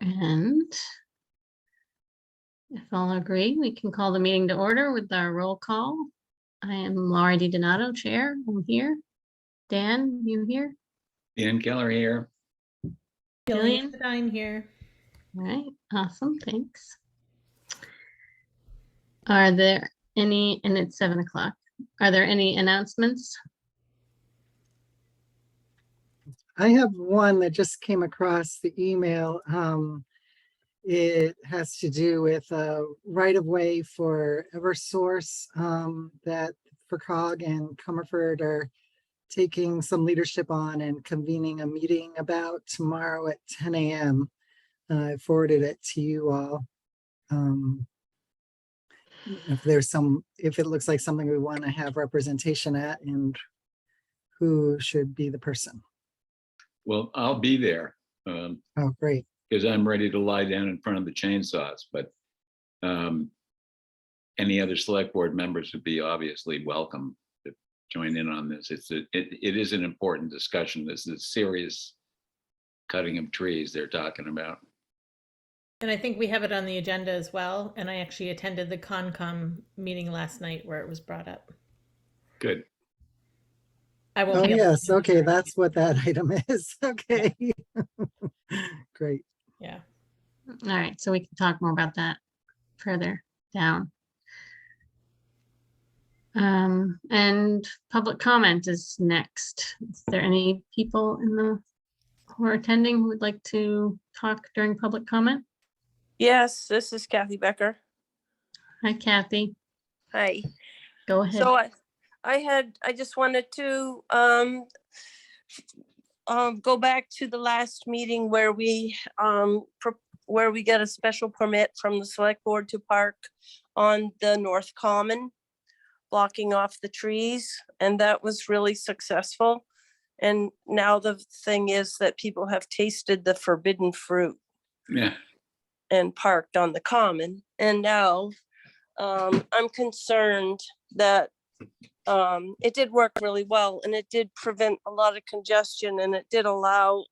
And if all agree, we can call the meeting to order with our roll call. I am Laura DiDonato, Chair. I'm here. Dan, you here? Dan Keller here. Gillian? I'm here. All right, awesome, thanks. Are there any, and it's 7 o'clock. Are there any announcements? I have one that just came across the email. It has to do with right-of-way for Eversource that FERCog and Comerford are taking some leadership on and convening a meeting about tomorrow at 10 a.m. I forwarded it to you all. If it looks like something we want to have representation at, and who should be the person. Well, I'll be there. Oh, great. Because I'm ready to lie down in front of the chainsaws, but any other select board members would be obviously welcome to join in on this. It is an important discussion. This is serious cutting of trees they're talking about. And I think we have it on the agenda as well. And I actually attended the Concom meeting last night where it was brought up. Good. I won't Oh, be able yes. to- Okay, that's what that item is. Okay. Great. Yeah. All right, so we can talk more about that further down. And public comment is next. Is there any people who are attending who would like to talk during public comment? Yes, this is Kathy Becker. Hi, Kathy. Hi. Go ahead. So I just wanted to go back to the last meeting where we get a special permit from the select board to park on the North Common, blocking off the trees, and that was really successful. And now the thing is that people have tasted the forbidden fruit. Yeah. And parked on the common. And now I'm concerned that it did work really well, and it did prevent a lot of congestion, and it did allow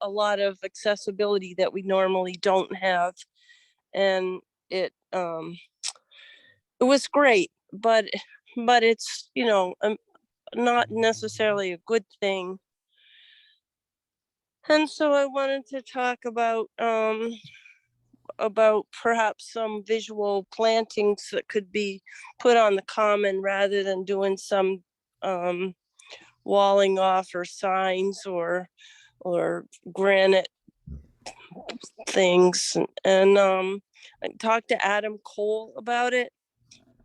a lot of accessibility that we normally don't have. And it was great, but it's, not necessarily a good thing. And so I wanted to talk about perhaps some visual plantings that could be put on the common rather than doing some walling off or signs or granite things. And I talked to Adam Cole about it.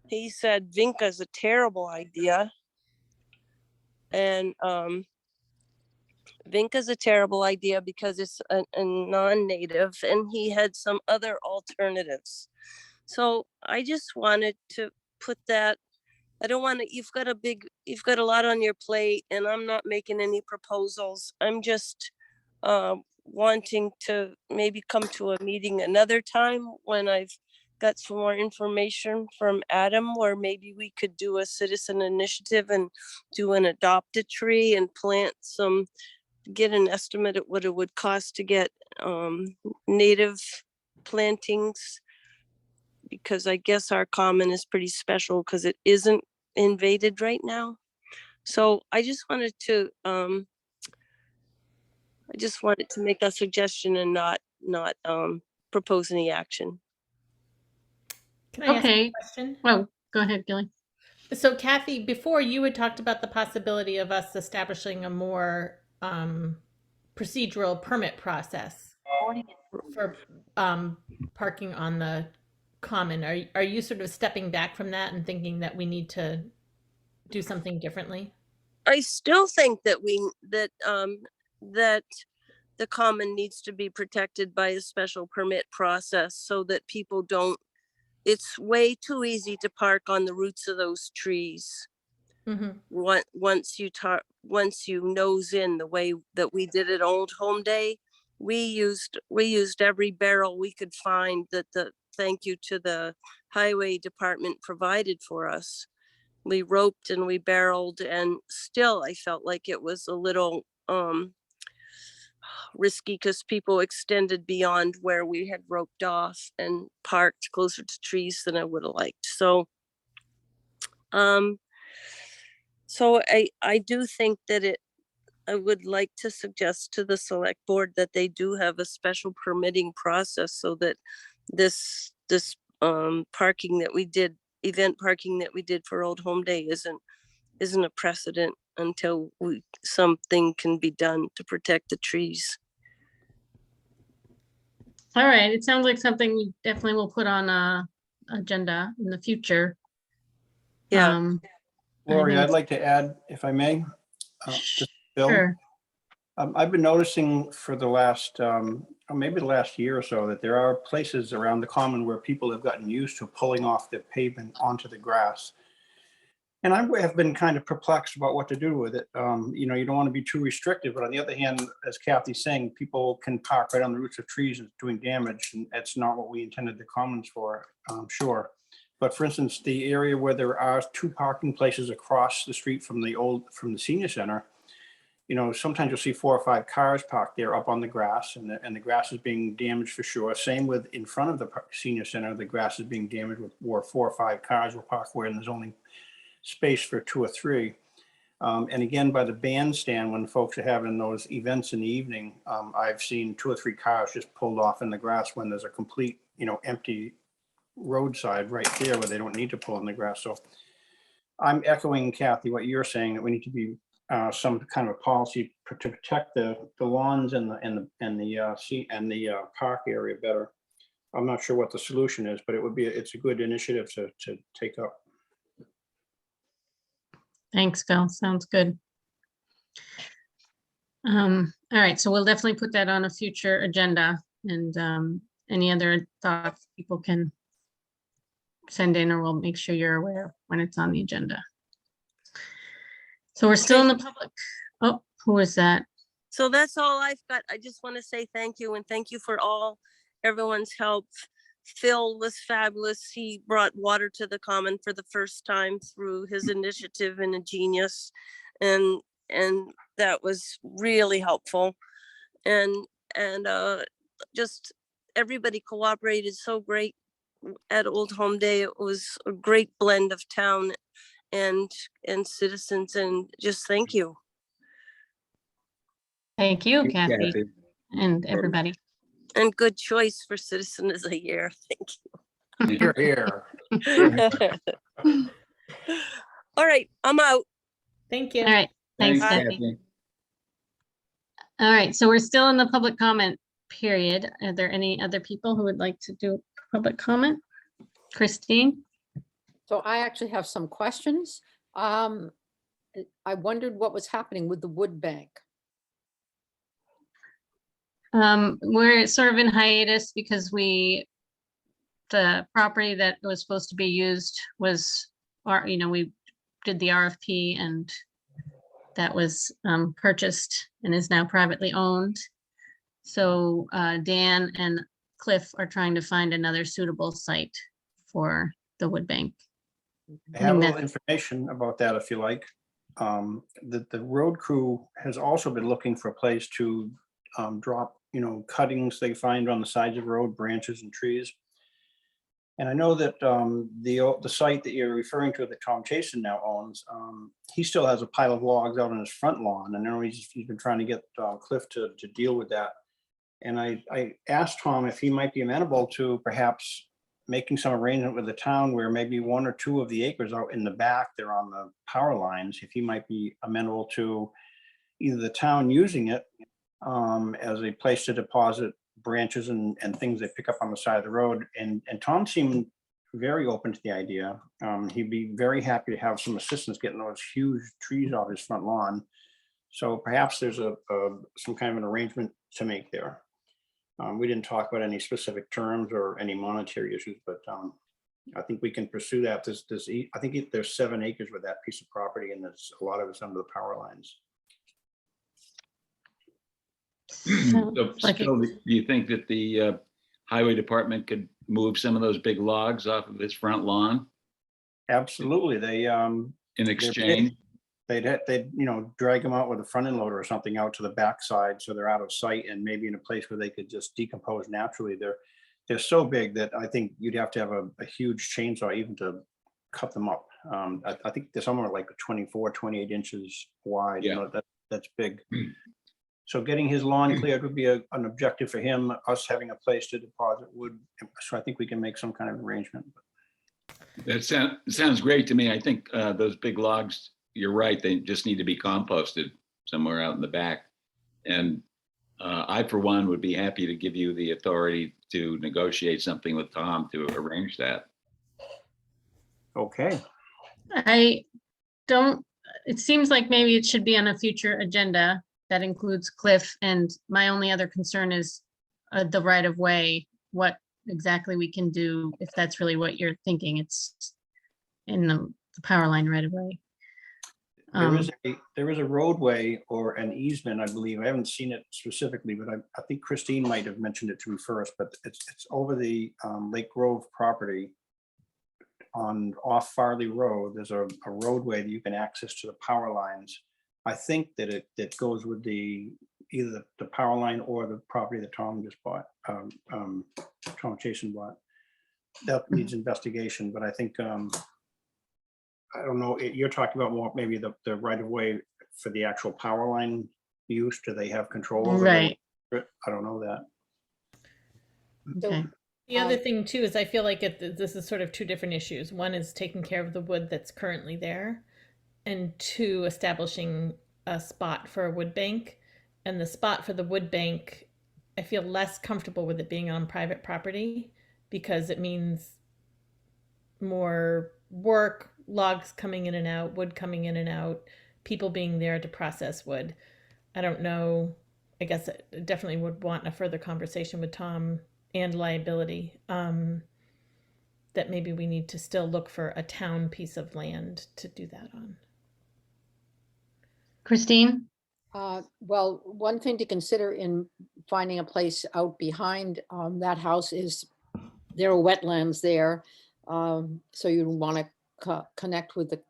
He said Vinca's a terrible idea. And Vinca's a terrible idea because it's a non-native, and he had some other alternatives. So I just wanted to put that. I don't want to, you've got a lot on your plate, and I'm not making any proposals. I'm just wanting to maybe come to a meeting another time when I've got some more information from Adam, where maybe we could do a citizen initiative and do an adopt a tree and plant some, get an estimate at what it would cost to get native plantings, because I guess our common is pretty special because it isn't invaded right now. So I just wanted to make a suggestion and not propose any action. Can I ask Okay. a question? Well, go ahead, Gilly. So Kathy, before you had talked about the possibility of us establishing a more procedural permit process for parking on the common. Are you sort of stepping back from that and thinking that we need to do something differently? I still think that that the common needs to be protected by a special permit process so that people don't, it's way too easy to park on the roots of those trees. Mm-hmm. Once you nose in the way that we did at Old Home Day, we used every barrel we could find that the thank you to the highway department provided for us. We roped and we barreled, and still I felt like it was a little risky because people extended beyond where we had roped off and parked closer to trees than I would have liked. So, so I do think that I would like to suggest to the select board that they do have a special permitting process so that this parking that we did, event parking that we did for Old Home Day isn't a precedent until something can be done to protect the trees. All right, it sounds like something we definitely will put on a agenda in the future. Yeah. I Lori, think I'd it's- like to add, if I may. This is Bill. Sure. I've been noticing for the last, maybe the last year or so, that there are places around the common where people have gotten used to pulling off the pavement onto the grass. And I have been kind of perplexed about what to do with it. You know, you don't want to be too restrictive, but on the other hand, as Kathy's saying, people can park right on the roots of trees and doing damage, and that's not what we intended the commons for, I'm sure. But for instance, the area where there are 2 parking places across the street from the senior center, you know, sometimes you'll see 4 or 5 cars parked there up on the grass, and the grass is being damaged for sure. Same with in front of the senior center, the grass is being damaged where 4 or 5 cars will park where there's only space for 2 or 3. And again, by the bandstand, when folks are having those events in the evening, I've seen 2 or 3 cars just pulled off in the grass when there's a complete, you know, empty roadside right there where they don't need to pull in the grass. So I'm echoing, Kathy, what you're saying, that we need to be some kind of a policy to protect the lawns and the park area better. I'm not sure what the solution is, but it's a good initiative to take up. Thanks, Phil. Sounds good. All right, so we'll definitely put that on a future agenda, and any other thoughts people can send in, or we'll make sure you're aware when it's on the agenda. So we're still in the public. Oh, who is that? So that's all I've got. I just want to say thank you, and thank you for everyone's help. Phil was fabulous. He brought water to the common for the first time through his initiative and a genius. And that was really helpful. And just everybody cooperated so great at Old Home Day. It was a great blend of town and citizens, and just thank you. Thank you, Kathy, and everybody. And good choice for Citizen of the Year. Thank Here, here. you. All right, I'm out. Thank you. All right, thanks, Bye. Kathy. All right, so we're still in the public comment period. Are there any other people who would like to do public comment? Christine? So I actually have some questions. I wondered what was happening with the wood bank. We're sort of in hiatus because the property that was supposed to be used was, we did the RFP and that was purchased and is now privately owned. So Dan and Cliff are trying to find another suitable site for the wood bank. I have a little information about that if you like. The road crew has also been looking for a place to drop, cuttings they find on the sides of the road, branches and trees. And I know that the site that you're referring to that Tom Chasen now owns, he still has a pile of logs out on his front lawn. And I know he's been trying to get Cliff to deal with that. And I asked Tom if he might be amenable to perhaps making some arrangement with the town where maybe 1 or 2 of the acres out in the back there on the power lines, if he might be amenable to either the town using it as a place to deposit branches and things they pick up on the side of the road. And Tom seemed very open to the idea. He'd be very happy to have some assistance getting those huge trees off his front lawn. So perhaps there's some kind of an arrangement to make there. We didn't talk about any specific terms or any monetary issues, but I think we can pursue that. I think there's 7 acres with that piece of property, and a lot of it's under the power lines. Sounds So, like Phil, do you think that the highway department could move some of those big logs off of his front lawn Absolutely. in exchange? they'd, drag them out with a front end loader or something out to the backside so they're out of sight and maybe in a place where they could just decompose naturally. They're so big that I think you'd have to have a huge chainsaw even to cut them up. I think they're somewhere like 24, 28 inches wide. Yeah. That's big. So getting his lawn cleared would be an objective for him, us having a place to deposit wood. So I think we can make some kind of arrangement. That sounds great to me. I think those big logs, you're right, they just need to be composted somewhere out in the back. And I, for one, would be happy to give you the authority to negotiate something with Tom to arrange that. Okay. It seems like maybe it should be on a future agenda that includes Cliff, and my only other concern is the right of way, what exactly we can do, if that's really what you're thinking. It's in the power line right of way. There is a roadway or an easement, I believe. I haven't seen it specifically, but I think Christine might have mentioned it to me first, but it's over the Lake Grove property off Farley Road. There's a roadway that you can access to the power lines. I think that it goes with either the power line or the property that Tom just bought, Tom Chasen bought. That needs investigation, but I think, I don't know, you're talking about more maybe the right of way for the actual power line use. Do they have control over Right. it? I don't know that. Okay. The other thing too is I feel like this is sort of two different issues. One is taking care of the wood that's currently there, and two, establishing a spot for a wood bank. And the spot for the wood bank, I feel less comfortable with it being on private property because it means more work, logs coming in and out, wood coming in and out, people being there to process wood. I don't know. I guess I definitely would want a further conversation with Tom and liability, that maybe we need to still look for a town piece of land to do that on. Christine? Well, one thing to consider in finding a place out behind that house is there are wetlands there. So you'd want to connect with the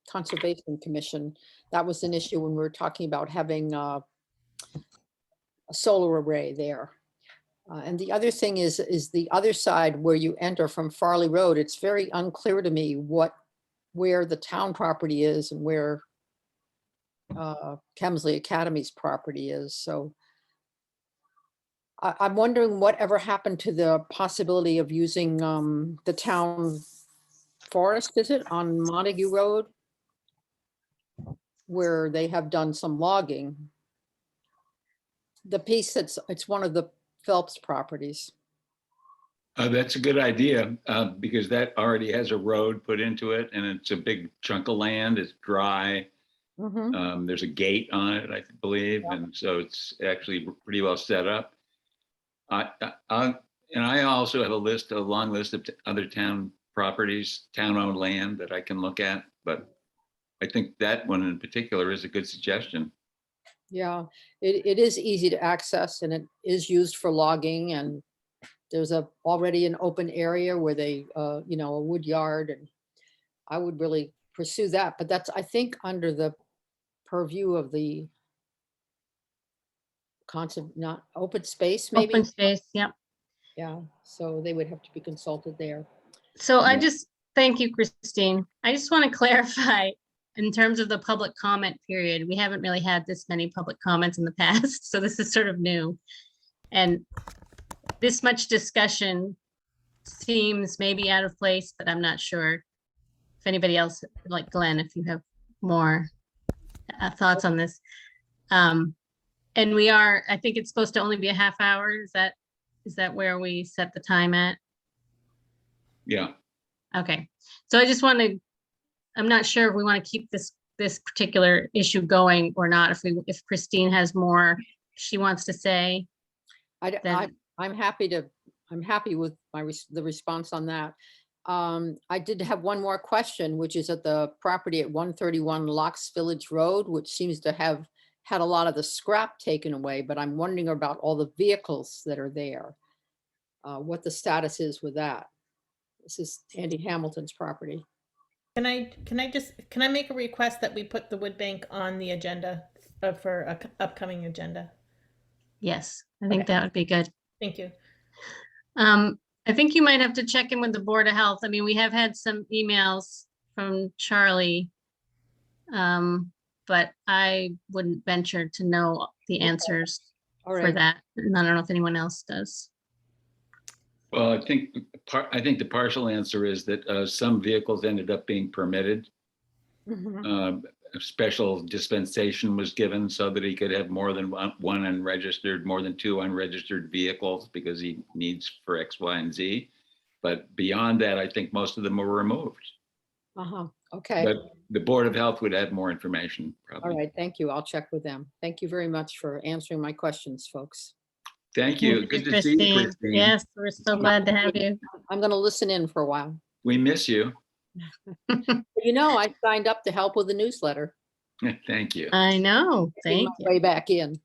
Conservation Commission. That was an issue when we were talking about having a solar array there. And the other thing is the other side where you enter from Farley Road. It's very unclear to me where the town property is and where Kemsley Academy's property is. So I'm wondering whatever happened to the possibility of using the town forest, is it, on Montague Road? Where they have done some logging. The piece it's one of the Phelps properties. That's a good idea because that already has a road put into it and it's a big chunk of land. It's dry. Mhm. There's a gate on it, I believe. Yeah. And so it's actually pretty well set up. And I also have a long list of other town properties, town-owned land that I can look at. But I think that one in particular is a good suggestion. Yeah, it is easy to access and it is used for logging, and there's already an open area where they, a wood yard, and I would really pursue that. But that's, I think, under the purview of the concept, not open space, maybe. Open space, yep. Yeah, so they would have to be consulted there. So thank you, Christine. I just want to clarify in terms of the public comment period, we haven't really had this many public comments in the past, so this is sort of new. And this much discussion seems maybe out of place, but I'm not sure. If anybody else, like Glenn, if you have more thoughts on this. And I think it's supposed to only be a half hour. Is that where we set the time at? Yeah. Okay, so I just I'm not sure if we want to keep this particular issue going or not. If Christine has more she wants to say. I'm happy with the response on that. I did have one more question, which is at the property at 131 Locks Village Road, which seems to have had a lot of the scrap taken away, but I'm wondering about all the vehicles that are there. What the status is with that. This is Andy Hamilton's property. Can I make a request that we put the wood bank on the agenda for a upcoming agenda? Yes, I think Okay. that would be good. Thank you. I think you might have to check in with the Board of Health. I mean, we have had some emails from Charlie. But I wouldn't venture to know the answers All for right. that. And I don't know if anyone else does. Well, I think the partial answer is that some vehicles ended up being permitted. Mhm. A special dispensation was given so that he could have more than one unregistered, more than two unregistered vehicles because he needs for X, Y, and Z. But beyond that, I think most of them were removed. Okay. But the Board of Health would have more information, All probably. right. Thank you. I'll check with them. Thank you very much for answering my questions, folks. Thank you. Good to see you, Christine. Yes, we're so glad to have you. I'm going to listen in for a while. We miss you. You know, I signed up to help with the newsletter. Thank you. I know, Getting thank my you. way back in.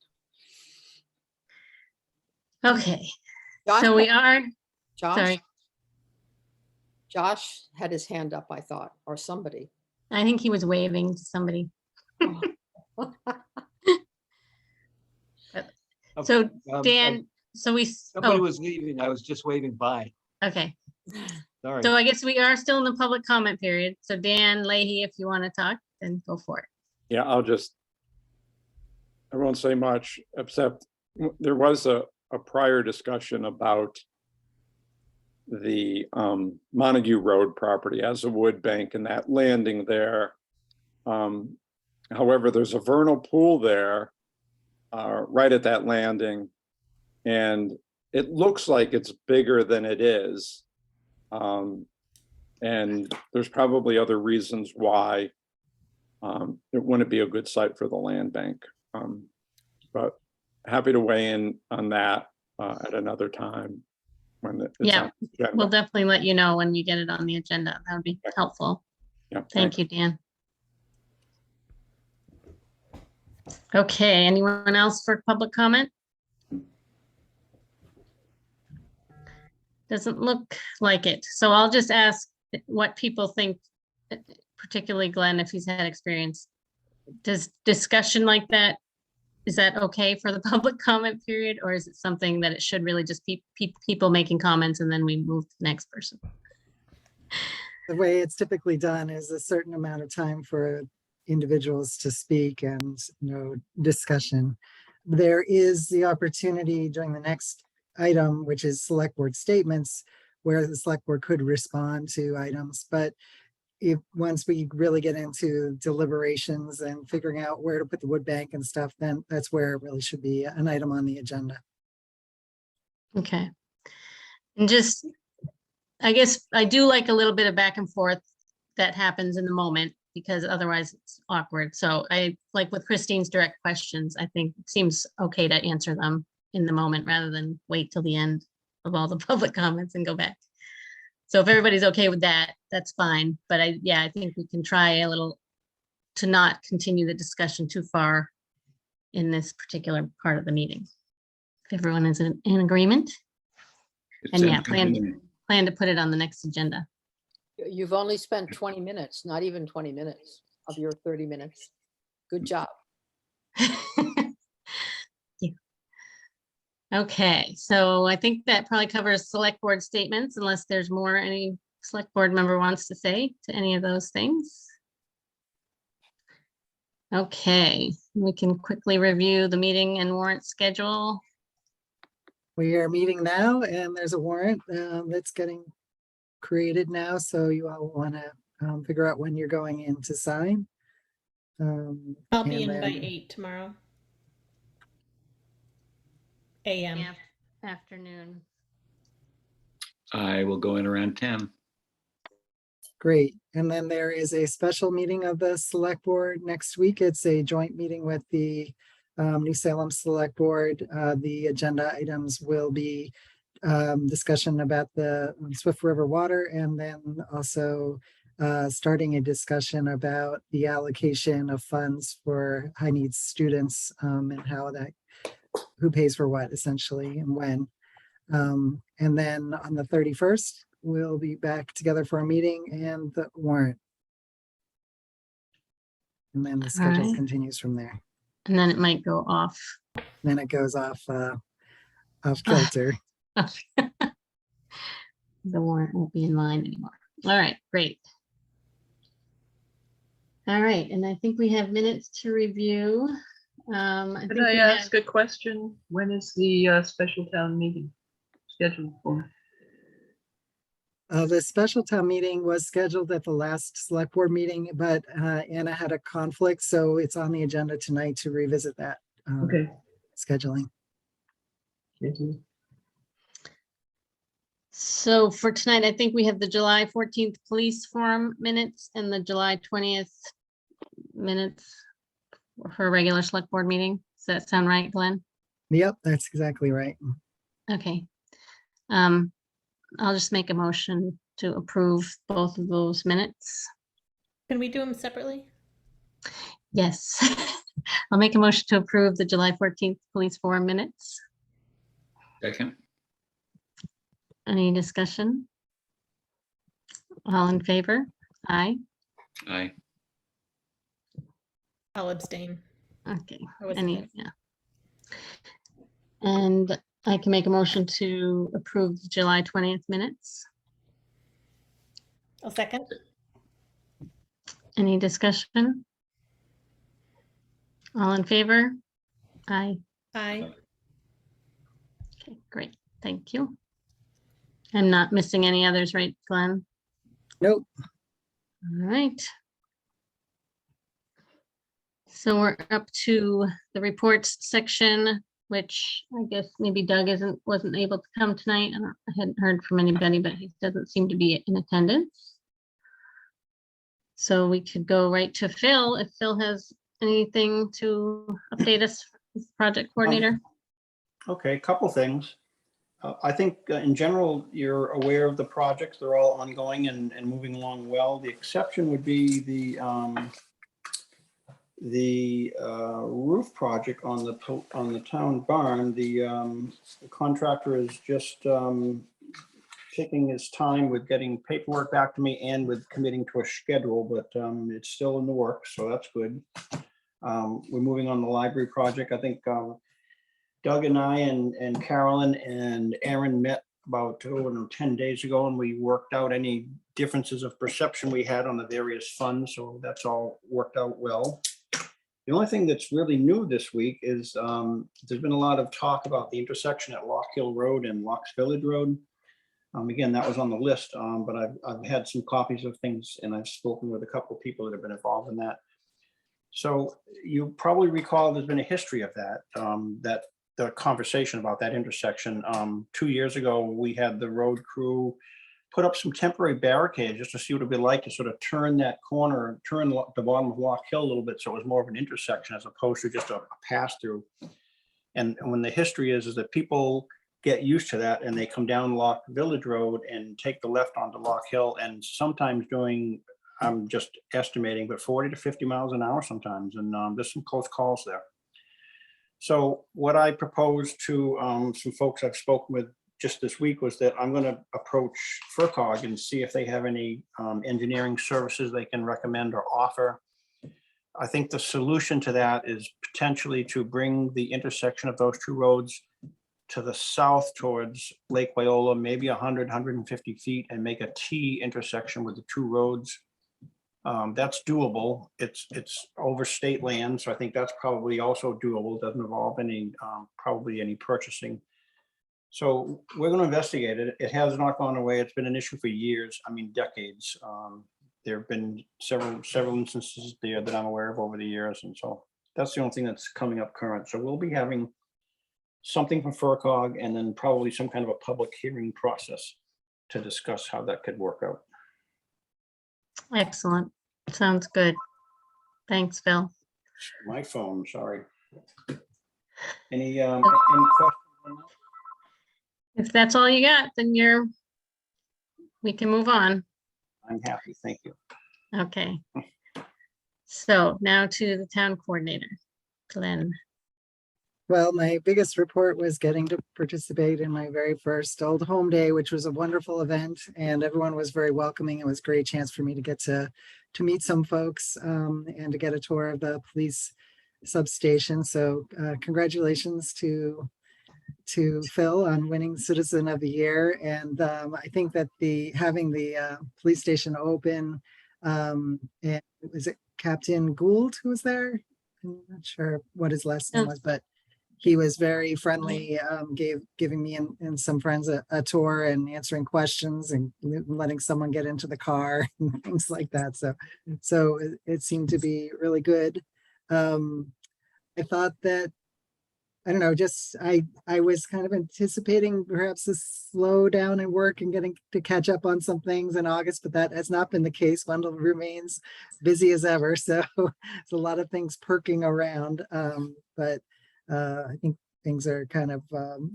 Okay, Josh, so we are, Josh, sorry, Josh had his hand up, I thought, or somebody. I think he was waving to somebody. So Dan, so we, Somebody oh, was leaving. I was just waving by. okay. Sorry. So I guess we are still in the public comment period. So Dan Leahy, if you want to talk, then go for it. Yeah, I won't say much, except there was a prior discussion about the Montague Road property as a wood bank and that landing there. However, there's a vernal pool there right at that landing, and it looks like it's bigger than it is. And there's probably other reasons why it wouldn't be a good site for the land bank. But happy to weigh in on that at another time when it's Yeah, on the agenda. we'll definitely let you know when you get it on the agenda. That would be helpful. Yeah, Thank you, Dan. Okay, anyone else for public comment? Doesn't look like it. So I'll just ask what people think, particularly Glenn, if he's had experience. Does discussion like that, is that okay for the public comment period? Or is it something that it should really just be people making comments and then we move to the next person? The way it's typically done is a certain amount of time for individuals to speak and, discussion. There is the opportunity during the next item, which is select board statements, where the select board could respond to items. But if once we really get into deliberations and figuring out where to put the wood bank and stuff, then that's where it really should be an item on the agenda. Okay. And just, I guess I do like a little bit of back and forth that happens in the moment, because otherwise it's awkward. So I like with Christine's direct questions, I think it seems okay to answer them in the moment rather than wait till the end of all the public comments and go back. So if everybody's okay with that, that's fine. But I think we can try a little to not continue the discussion too far in this particular part of the meeting. If everyone is in agreement. It And yeah, sounds good to me. plan to put it on the next agenda. You've only spent 20 minutes, not even 20 minutes of your 30 minutes. Good job. Yeah. Okay, so I think that probably covers select board statements, unless there's more any select board member wants to say to any of those things. Okay, we can quickly review the meeting and warrant schedule. We are meeting now and there's a warrant that's getting created now. So you all want to figure out when you're going in to sign. I'll be in and by then- 8 tomorrow. AM. Yeah, afternoon. I will go in around 10. Great. And then there is a special meeting of the select board next week. It's a joint meeting with the New Salem Select Board. The agenda items will be discussion about the Swift River water, and then also starting a discussion about the allocation of funds for high needs students and how that, who pays for what essentially and when. And then on the 31st, we'll be back together for a meeting and the warrant. And then the schedule right. continues from there. And then it might go off. Then it goes off kilter. The warrant won't be in line anymore. All right, great. All right, and I think we have minutes to review. I Could think I we ask have, a question? When is the special town meeting scheduled for? The special town meeting was scheduled at the last select board meeting, but Anna had a conflict, so it's on the agenda tonight to revisit that Okay. scheduling. Thank you. so for tonight, I think we have the July 14th police forum minutes and the July 20th minutes for a regular select board meeting. Does that sound right, Glenn? Yep, that's exactly right. Okay. I'll just make a motion to approve both of those minutes. Can we do them separately? Yes. I'll make a motion to approve the July 14th police forum minutes. Second, Any discussion? All in favor? Aye. aye. I'll abstain. Okay. I wasn't Any, there. yeah. And I can make a motion to approve the July 20th minutes. I'll second. Any discussion? All in favor? Aye. Aye. Okay, great. Thank you. I'm not missing any others, right, Glenn? Nope. All right. So we're up to the reports section, which I guess maybe Doug wasn't able to come tonight. I hadn't heard from anybody, but he doesn't seem to be in attendance. So we could go right to Phil if Phil has anything to update us as project coordinator. Okay, a couple things. I think in general, you're aware of the projects. They're all ongoing and moving along well. The exception would be the roof project on the town barn. The contractor is just taking his time with getting paperwork back to me and with committing to a schedule, but it's still in the works, so that's good. We're moving on the library project. I think Doug and I and Carolyn and Aaron met about 10 days ago, and we worked out any differences of perception we had on the various funds, so that's all worked out well. The only thing that's really new this week is there's been a lot of talk about the intersection at Lock Hill Road and Locks Village Road. Again, that was on the list, but I've had some copies of things, and I've spoken with a couple of people that have been involved in that. So you probably recall there's been a history of that, the conversation about that intersection. 2 years ago, we had the road crew put up some temporary barricades just to see what it'd be like to sort of turn that corner, turn the bottom of Lock Hill a little bit, so it was more of an intersection as opposed to just a pass through. And when the history is that people get used to that and they come down Lock Village Road and take the left onto Lock Hill, and sometimes doing, I'm just estimating, but 40 to 50 miles an hour sometimes, and there's some close calls there. So what I proposed to some folks I've spoken with just this week was that I'm going to approach FERCog and see if they have any engineering services they can recommend or offer. I think the solution to that is potentially to bring the intersection of those two roads to the south towards Lake Wyola, maybe 100, 150 feet, and make a T intersection with the two roads. That's doable. It's over state land, so I think that's probably also doable. Doesn't involve any probably any purchasing. So we're going to investigate it. It has not gone away. It's been an issue for years. I mean, decades. There have been several instances there that I'm aware of over the years, and so that's the only thing that's coming up current. So we'll be having something from FERCog, and then probably some kind of a public hearing process to discuss how that could work out. Excellent. Sounds good. Thanks, Phil. My phone, sorry. Any questions on that? If that's all you got, then we can move on. I'm happy, thank you. Okay. So now to the town coordinator, Glenn. Well, my biggest report was getting to participate in my very first Old Home Day, which was a wonderful event, and everyone was very welcoming. It was a great chance for me to get to meet some folks and to get a tour of the police substation. So congratulations to Phil on winning Citizen of the Year. And I think that having the police station open, and was it Captain Gould who was there? I'm not sure what his last name was, but he was very friendly, giving me and some friends a tour and answering questions and letting someone get into the car and things like that. So it seemed to be really good. I thought that, I don't know, just I was kind of anticipating perhaps a slow down in work and getting to catch up on some things in August, but that has not been the case. Wendell remains busy as ever. So it's a lot of things perking around. But I think things are kind of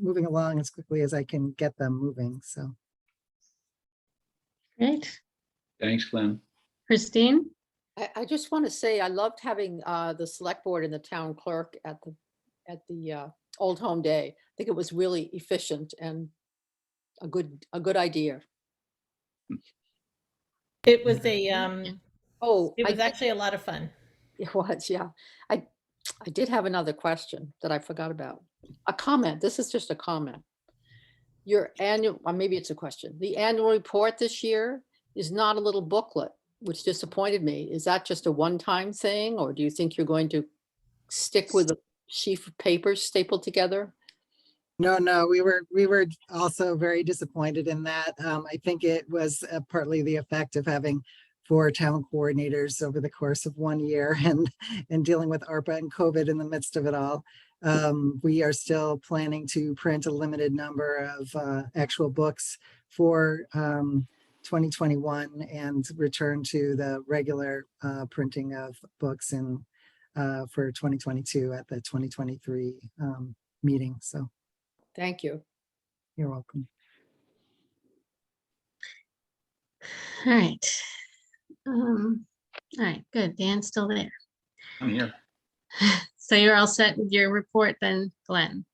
moving along as quickly as I can get them moving. So. Great. Thanks, Glenn. Christine? I just want to say I loved having the select board and the town clerk at the Old Home Day. I think it was really efficient and a good idea. It was Oh, it I was actually a lot of fun. It was, yeah. I did have another question that I forgot about. A comment. This is just a comment. Your annual, or maybe it's a question. The annual report this year is not a little booklet, which disappointed me. Is that just a one-time thing, or do you think you're going to stick with a sheaf of papers stapled together? No, we were also very disappointed in that. I think it was partly the effect of having 4 town coordinators over the course of 1 year and dealing with ARPA and COVID in the midst of it all. We are still planning to print a limited number of actual books for 2021 and return to the regular printing of books for 2022 at the 2023 meeting. So Thank you. you're welcome. All right. All right, good. Dan's still there. I'm here. So you're all set with your report then, Glenn?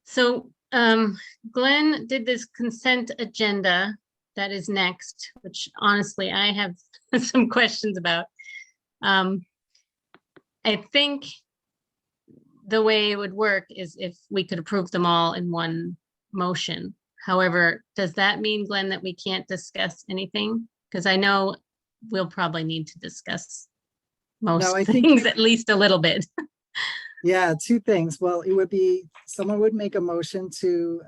So Glenn did this consent agenda that is next, which honestly I have some questions about. I think the way it would work is if we could approve them all in one motion. However, does that mean, Glenn, that we can't discuss anything? Because I know we'll probably need to discuss most I think things at least a little bit. Yeah, 2 things. Well, it would be someone would make a motion to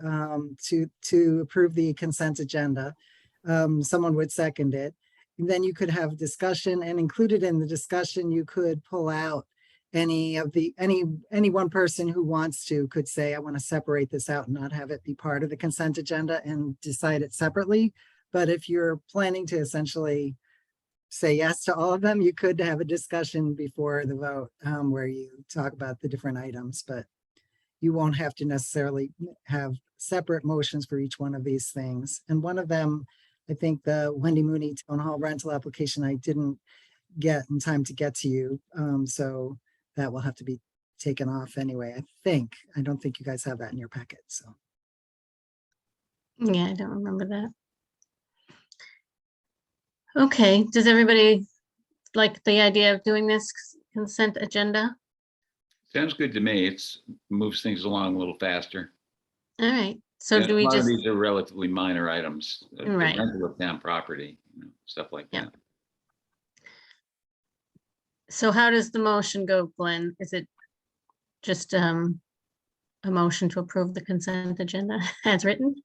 approve the consent agenda. Someone would second it. And then you could have discussion, and included in the discussion, you could pull out any one person who wants to could say, I want to separate this out and not have it be part of the consent agenda and decide it separately. But if you're planning to essentially say yes to all of them, you could have a discussion before the vote where you talk about the different items, but you won't have to necessarily have separate motions for each one of these things. And one of them, I think the Wendy Mooney Town Hall rental application, I didn't get in time to get to you. So that will have to be taken off anyway, I think. I don't think you guys have that in your packet, so. Yeah, I don't remember that. Okay, does everybody like the idea of doing this consent agenda? Sounds good to me. It's moves things along a little faster. All right, so And do a we lot of just, these are relatively minor items, the Right. rental of town property, stuff like Yeah. that. so how does the motion go, Glenn? Is it just a motion to approve the consent agenda as written?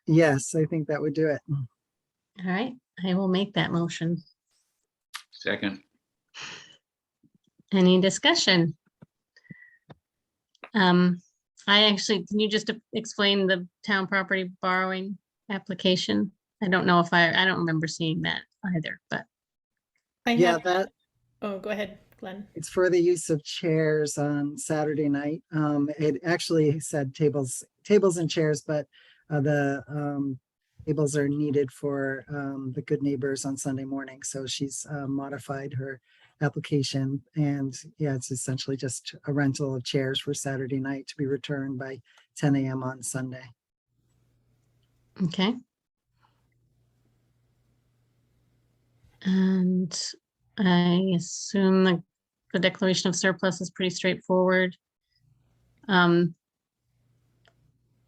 Yes, I think that would do it. All right, I will make that motion. Second, Any discussion? Can you just explain the town property borrowing application? I don't know if I don't remember seeing that either, but Yeah, that Oh, go ahead, Glenn. it's for the use of chairs on Saturday night. It actually said tables and chairs, but the tables are needed for the Good Neighbors on Sunday morning. So she's modified her application. And yeah, it's essentially just a rental of chairs for Saturday night to be returned by 10 a.m. on Sunday. Okay. And I assume the declaration of surplus is pretty straightforward.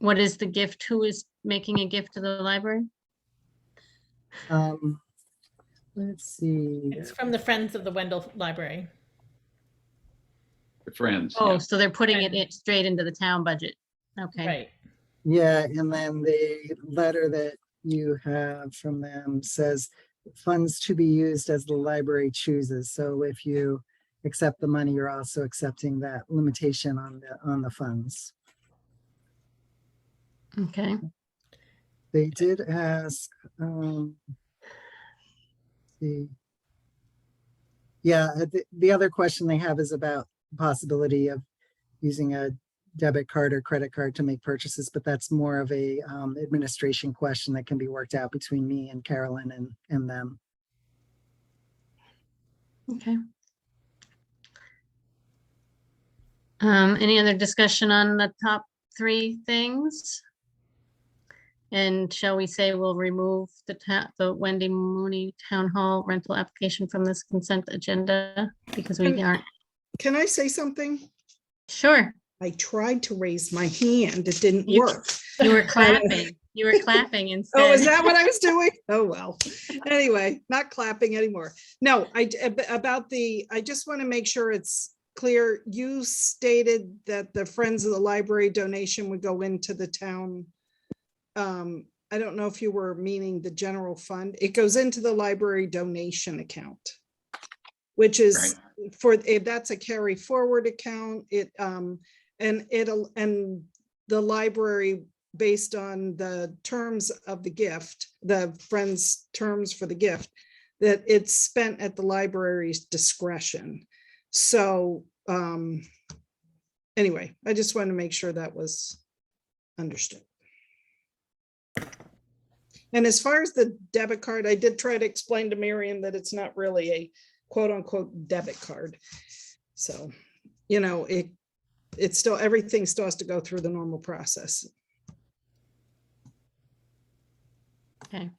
What is the gift? Who is making a gift to the library? Let's see. It's from the Friends of the Wendell Library. The friends. Oh, yeah. so they're putting it straight into the town budget. Okay. Right. Yeah, and then the letter that you have from them says funds to be used as the library chooses. So if you accept the money, you're also accepting that limitation on the funds. Okay. They did ask, the other question they have is about possibility of using a debit card or credit card to make purchases, but that's more of a administration question that can be worked out between me and Carolyn and them. Okay. Any other discussion on the top three things? And shall we say we'll remove the Wendy Mooney Town Hall rental application from this consent agenda because we aren't? Can I say something? Sure. I tried to raise my hand. It didn't You- work. You were clapping. You were clapping instead. Oh, is that what I was doing? Oh, well. Anyway, not clapping anymore. No, I just want to make sure it's clear. You stated that the Friends of the Library donation would go into the town. I don't know if you were meaning the general fund. It goes into the library donation account, which is that's a carry forward account. And the library, based on the terms of the gift, the Friends terms for the gift, that it's spent at the library's discretion. So anyway, I just wanted to make sure that was understood. And as far as the debit card, I did try to explain to Miriam that it's not really a quote unquote debit card. So, you know, it's still, everything still has to go through the normal process. Okay.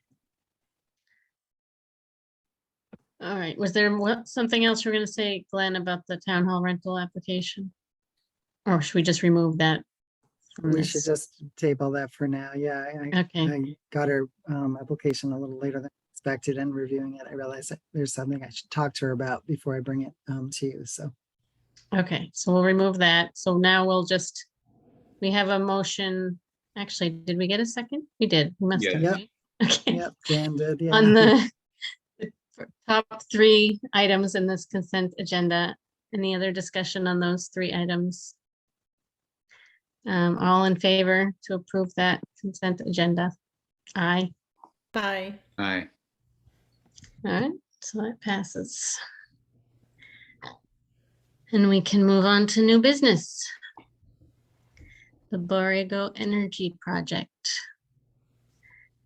All right. Was there something else we're going to say, Glenn, about the town hall rental application? Or should we just remove that from We this? should just table that for now. Yeah, Okay. I got her application a little later than expected, and reviewing it, I realized that there's something I should talk to her about before I bring it to you. So Okay, so we'll remove that. So now we have a motion. Actually, did we get a second? We did. We must Yeah. have. Yep. Right? Okay. yep, Dan did. Yeah. On the top three items in this consent agenda, any other discussion on those three items? All in favor to approve that consent agenda? Aye. Bye. Aye. All right, so that passes. And we can move on to new business. The Borrego Energy Project.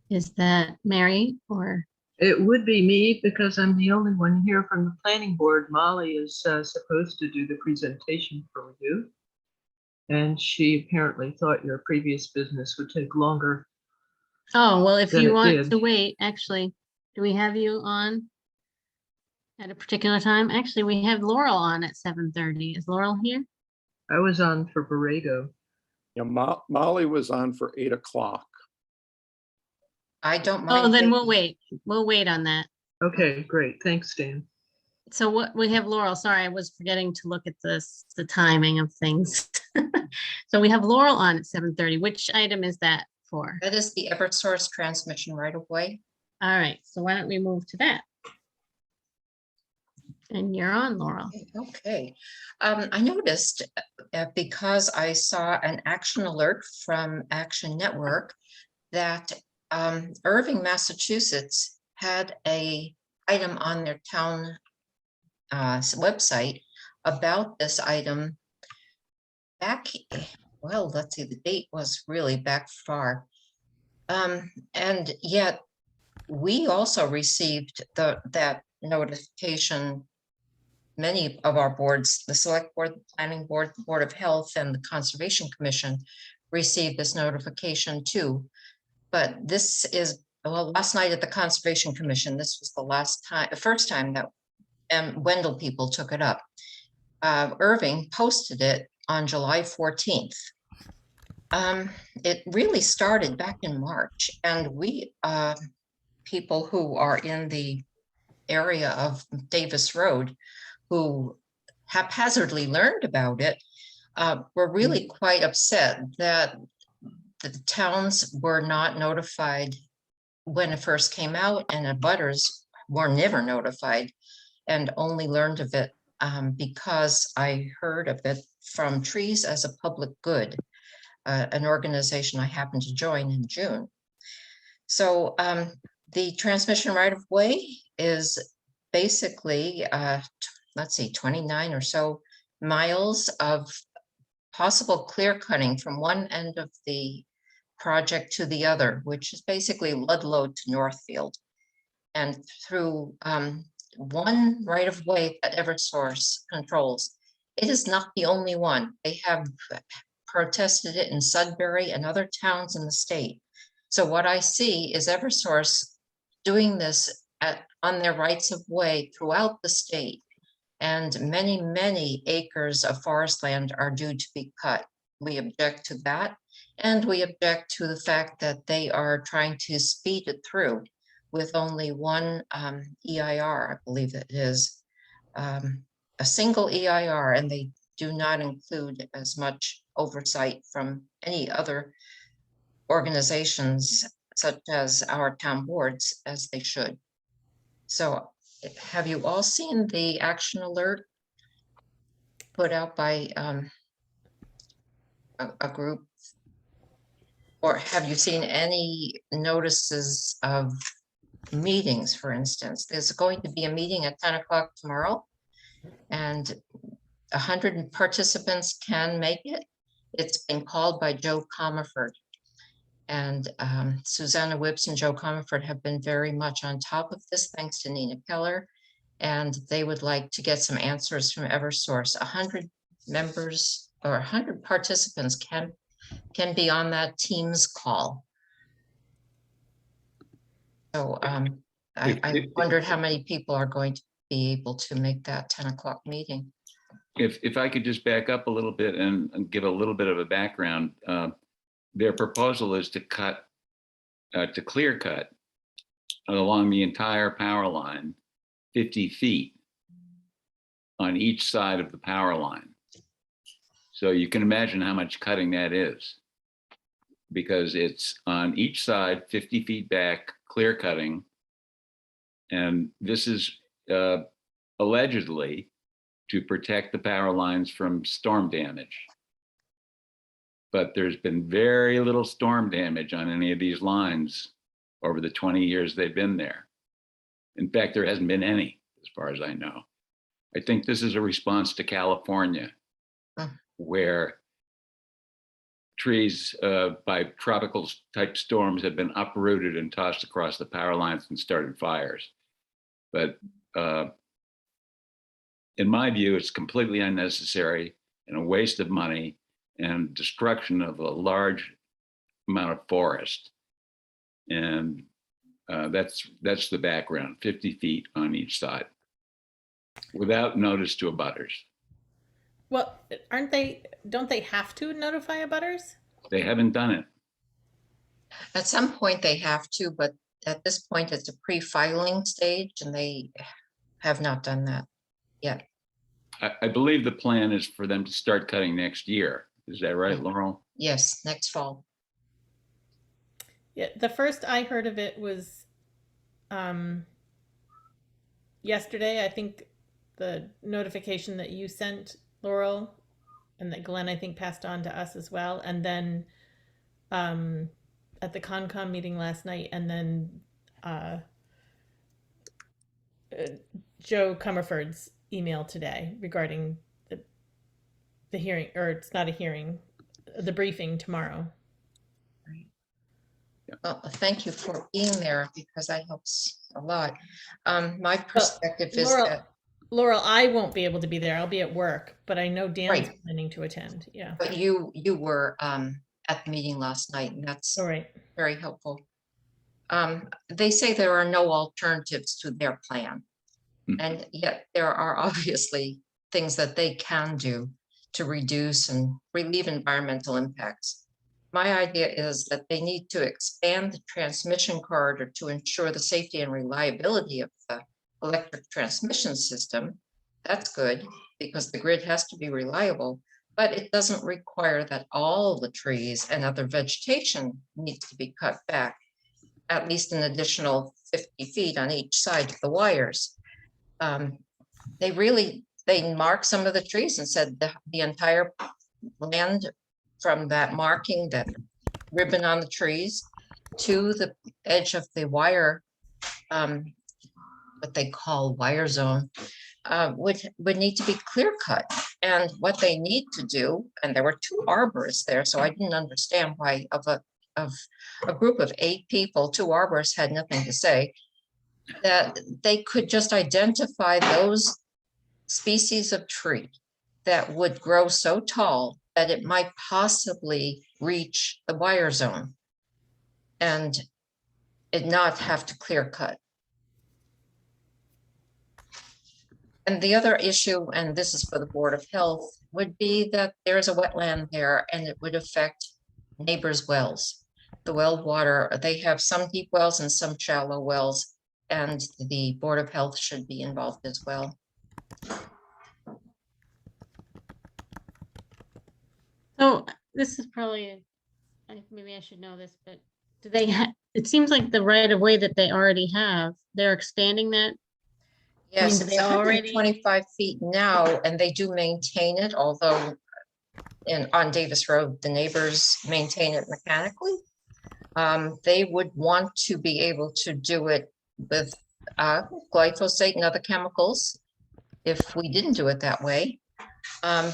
Is that Mary or? It would be me because I'm the only one here from the planning board. Molly is supposed to do the presentation for you. And she apparently thought your previous business would take longer. Oh, well, if Then you it want did. to wait, actually, do we have you on at a particular time? Actually, we have Laurel on at 7:30. Is Laurel here? I was on for Borrego. Yeah, Molly was on for 8 o'clock. I don't mind. Oh, then we'll waiting. wait. We'll wait on that. Okay, great. Thanks, Dan. So what we have Laurel, sorry, I was forgetting to look at the timing of things. So we have Laurel on at 7:30. Which item is that for? That is the Eversource transmission right of way. All right, so why don't we move to that? And you're on, Laurel. Okay. I noticed because I saw an action alert from Action Network that Irving, Massachusetts had a item on their town website about this item back, well, let's see, the date was really back far. And yet we also received that notification many of our boards, the Select Board, the Planning Board, the Board of Health, and the Conservation Commission received this notification too. But this is, well, last night at the Conservation Commission, this was the first time that Wendell people took it up. Irving posted it on July 14th. It really started back in March, and we, people who are in the area of Davis Road, who haphazardly learned about it, were really quite upset that the towns were not notified when it first came out, and abutters were never notified and only learned of it because I heard of it from Trees as a Public Good, an organization I happened to join in June. So the transmission right of way is basically, let's see, 29 or so miles of possible clear cutting from one end of the project to the other, which is basically Ludlow to Northfield. And through one right of way that Eversource controls. It is not the only one. They have protested it in Sudbury and other towns in the state. So what I see is Eversource doing this on their rights of way throughout the state. And many, many acres of forest land are due to be cut. We object to that. And we object to the fact that they are trying to speed it through with only one EIR, I believe it is, a single EIR, and they do not include as much oversight from any other organizations such as our town boards as they should. So have you all seen the action alert put out by a group? Or have you seen any notices of meetings, for instance? There's going to be a meeting at 10 o'clock tomorrow, and 100 participants can make it. It's been called by Joe Comerford. And Susanna Whips and Joe Comerford have been very much on top of this, thanks to Nina Keller. And they would like to get some answers from Eversource. 100 members or 100 participants can be on that Teams call. So I wondered how many people are going to be able to make that 10 o'clock meeting. If I could just back up a little bit and give a little bit of a background, their proposal is to clear cut along the entire power line, 50 feet on each side of the power line. So you can imagine how much cutting that is, because it's on each side, 50 feet back, clear cutting. And this is allegedly to protect the power lines from storm damage. But there's been very little storm damage on any of these lines over the 20 years they've been there. In fact, there hasn't been any, as far as I know. I think this is a response to California, where trees by tropical type storms have been uprooted and tossed across the power lines and started fires. But in my view, it's completely unnecessary and a waste of money and destruction of a large amount of forest. And that's the background, 50 feet on each side, without notice to abutters. Well, don't they have to notify abutters? They haven't done it. At some point they have to, but at this point it's a pre-filing stage and they have not done that yet. I believe the plan is for them to start cutting next year. Is that right, Laurel? Yes, next fall. Yeah, the first I heard of it was yesterday. I think the notification that you sent, Laurel, and that Glenn, I think, passed on to us as well. And then at the Concom meeting last night, and then Joe Comerford's email today regarding the hearing, or it's not a hearing, the briefing tomorrow. Well, thank you for being there because that helps a lot. My perspective is Laurel, that Laurel, I won't be able to be there. I'll be at work, but I know Dan's Right. planning to attend. Yeah. But you were at the meeting last night, and that's All right. very helpful. They say there are no alternatives to their plan. And yet there are obviously things that they can do to reduce and relieve environmental impacts. My idea is that they need to expand the transmission corridor to ensure the safety and reliability of the electric transmission system. That's good because the grid has to be reliable, but it doesn't require that all the trees and other vegetation needs to be cut back, at least an additional 50 feet on each side of the wires. They marked some of the trees and said the entire land from that marking, that ribbon on the trees, to the edge of the wire, what they call wire zone, would need to be clear cut. And what they need to do, and there were 2 arborists there, so I didn't understand why of a group of 8 people, 2 arborists had nothing to say, that they could just identify those species of tree that would grow so tall that it might possibly reach the wire zone and it not have to clear cut. And the other issue, and this is for the Board of Health, would be that there's a wetland there and it would affect neighbors' wells. The well water, they have some deep wells and some shallow wells, and the Board of Health should be involved as well. So this is probably, maybe I should know this, but do they it seems like the right of way that they already have, they're expanding that? Yes, do it's they already- 125 feet now, and they do maintain it, although on Davis Road, the neighbors maintain it mechanically. They would want to be able to do it with glyphosate and other chemicals. If we didn't do it that way,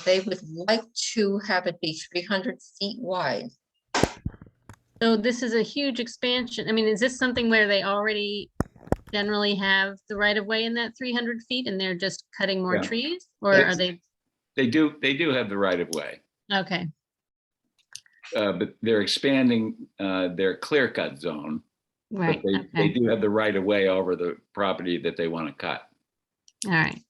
they would like to have it be 300 feet wide. So this is a huge expansion. I mean, is this something where they already generally have the right of way in that 300 feet and they're just cutting more Yeah. trees? Or It's- are they, They do have the right of way, okay, but they're expanding their clear cut zone. right, But they okay, do have the right of way over the property that they want to cut. all right.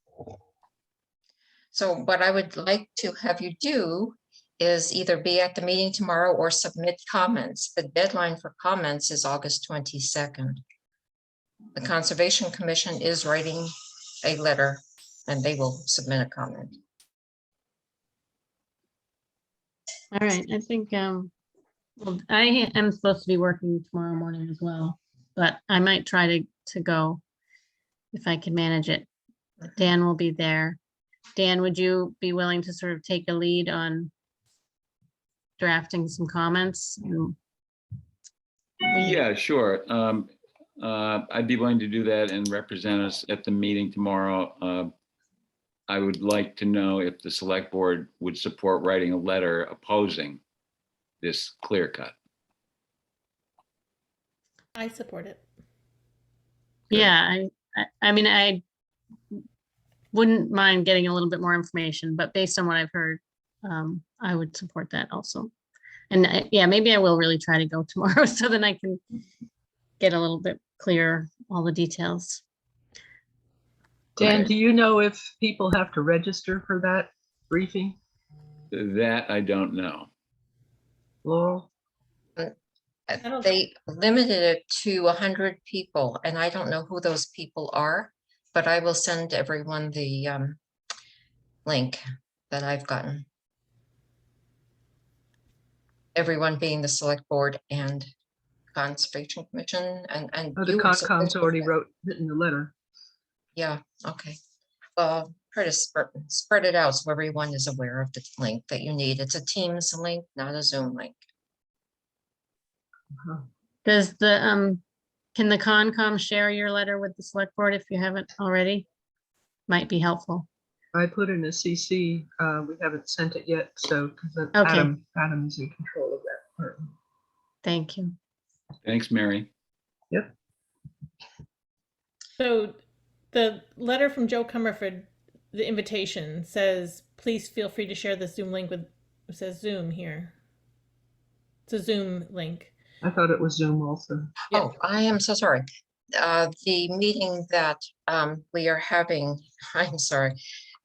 So what I would like to have you do is either be at the meeting tomorrow or submit comments. The deadline for comments is August 22nd. The Conservation Commission is writing a letter and they will submit a comment. All right, I think, well, I am supposed to be working tomorrow morning as well, but I might try to go if I can manage it. Dan will be there. Dan, would you be willing to sort of take a lead on drafting some comments? Yeah, sure. I'd be willing to do that and represent us at the meeting tomorrow. I would like to know if the select board would support writing a letter opposing this clear cut. I support it. Yeah, I mean, I wouldn't mind getting a little bit more information, but based on what I've heard, I would support that also. And yeah, maybe I will really try to go tomorrow so then I can get a little bit clearer all the details. Dan, Okay. do you know if people have to register for that briefing? That I don't know. Laurel? don't- They limited it to 100 people, and I don't know who those people are, but I will send everyone the link that I've gotten. Everyone being the Select Board and Conservation Commission and. Oh, the you were supposed Concom's to- already written the letter. Yeah, okay. Well, try to spread it out so everyone is aware of the link that you need. It's a Teams link, not a Zoom link. Uh-huh. Does the, can the Concom share your letter with the select board if you haven't already? Might be helpful. I put in a CC, we haven't sent it yet, so, because Okay. Adam is in control of that part. Thank you. Thanks, Mary. So the letter from Joe Comerford the invitation says, please feel free to share the Zoom link with, it says Zoom here. It's a Zoom link. I thought it was Zoom also. Yeah. Oh, I am so sorry. The meeting that we are having, I'm sorry.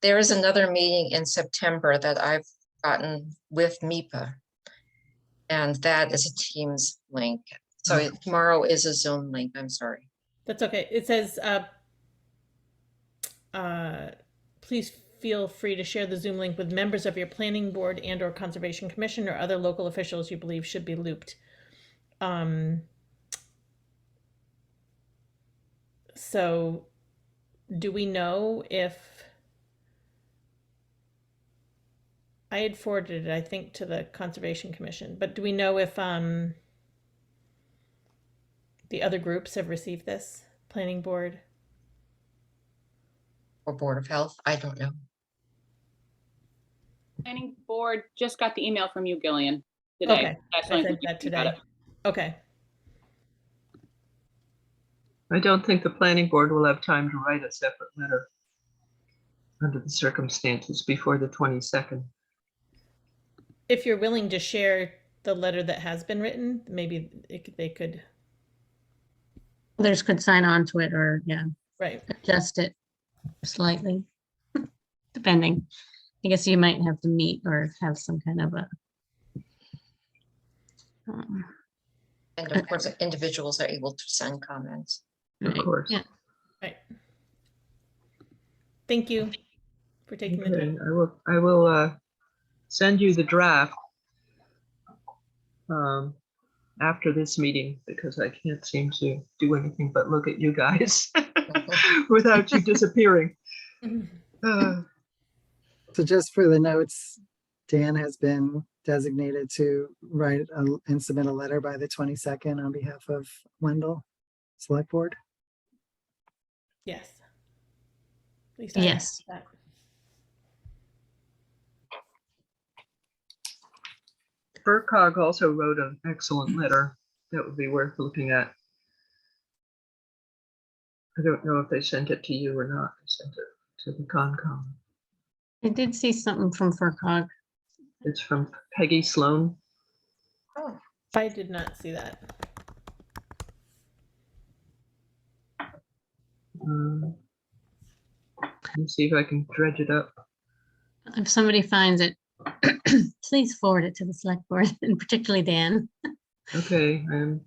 There is another meeting in September that I've gotten with MIPA. And that is a Teams link. So tomorrow is a Zoom link. I'm sorry. That's okay. It says, please feel free to share the Zoom link with members of your planning board and or conservation commission or other local officials you believe should be looped. So do we know if, I had forwarded it, I think, to the Conservation Commission, but do we know if the other groups have received this? Planning board? Or Board of Health, I don't know. Planning board just got the email from you, Gillian, today. Okay, That's I the only sent thing that you got today. it. Okay, I don't think the planning board will have time to write a separate letter under the circumstances before the 22nd. if you're willing to share the letter that has been written, maybe they could, Others could sign on to it or, yeah, right? adjust it slightly, depending. I guess you might have to meet or have some kind of a. And of course, individuals are able to send comments. Of course. Yeah. Right. Thank you for taking the Okay, time. I will send you the draft after this meeting, because I can't seem to do anything but look at you guys without you disappearing. So just for the notes, Dan has been designated to write and submit a letter by the 22nd on behalf of Wendell Select Board. Yes. At least I Yes. have that. FERCog also wrote an excellent letter that would be worth looking at. I don't know if they sent it to you or not. They sent it to the Concom. I did see something from FERCog. It's from Peggy Sloan. Oh, I did not see that. Let me see if I can dredge it up. If somebody finds it, please forward it to the select board, and particularly Dan. Okay, I'm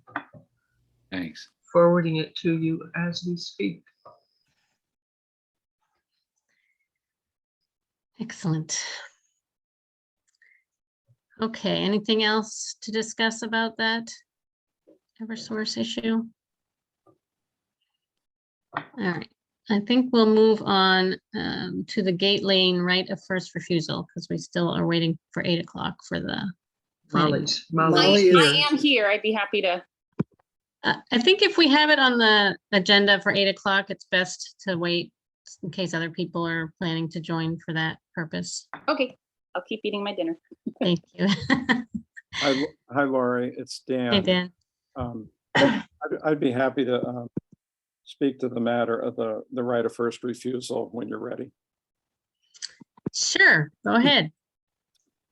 Thanks. forwarding it to you as we speak. Excellent. Okay, anything else to discuss about that Eversource issue? All right, I think we'll move on to the gate lane right of first refusal, because we still are waiting for 8 o'clock for the planning. Molly's here. I am here. I'd be happy to. I think if we have it on the agenda for 8 o'clock, it's best to wait in case other people are planning to join for that purpose. Okay, I'll keep eating my dinner. Thank you. Hi, Lori, it's Dan. Hey, Dan. I'd be happy to speak to the matter of the right of first refusal when you're ready. Sure, go ahead.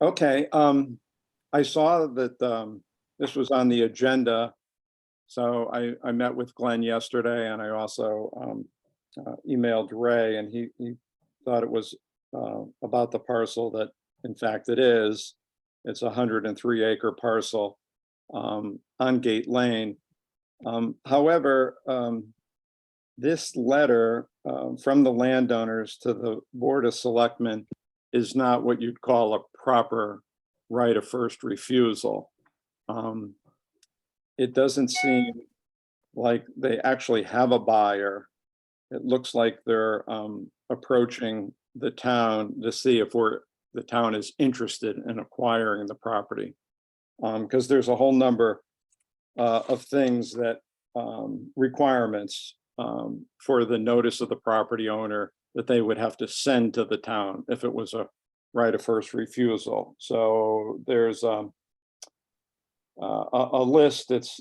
Okay, I saw that this was on the agenda. So I met with Glenn yesterday, and I also emailed Ray, and he thought it was about the parcel that, in fact, it is. It's a 103-acre parcel on Gate Lane. However, this letter from the landowners to the Board of Selectmen is not what you'd call a proper right of first refusal. It doesn't seem like they actually have a buyer. It looks like they're approaching the town to see if the town is interested in acquiring the property. Because there's a whole number of things that requirements for the notice of the property owner that they would have to send to the town if it was a right of first refusal. So there's a list that's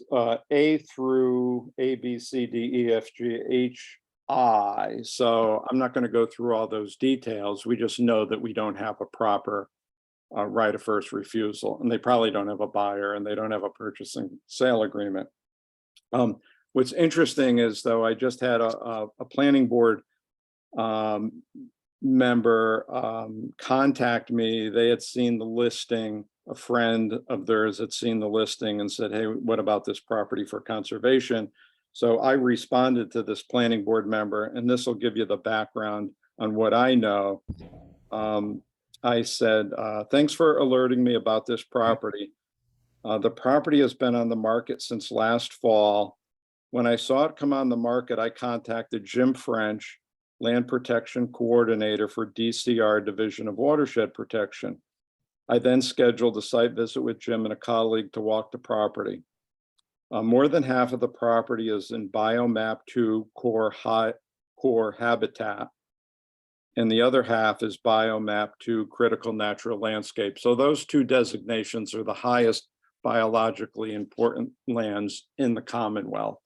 A through A, B, C, D, E, F, G, H, I. So I'm not going to go through all those details. We just know that we don't have a proper right of first refusal, and they probably don't have a buyer, and they don't have a purchasing sale agreement. What's interesting is, though, I just had a planning board member contact me. They had seen the listing. A friend of theirs had seen the listing and said, hey, what about this property for conservation? So I responded to this planning board member, and this will give you the background on what I know. I said, thanks for alerting me about this property. The property has been on the market since last fall. When I saw it come on the market, I contacted Jim French, Land Protection Coordinator for DCR Division of Watershed Protection. I then scheduled a site visit with Jim and a colleague to walk the property. More than half of the property is in Biomap 2 core habitat, and the other half is Biomap 2 critical natural landscape. So those two designations are the highest biologically important lands in the Commonwealth.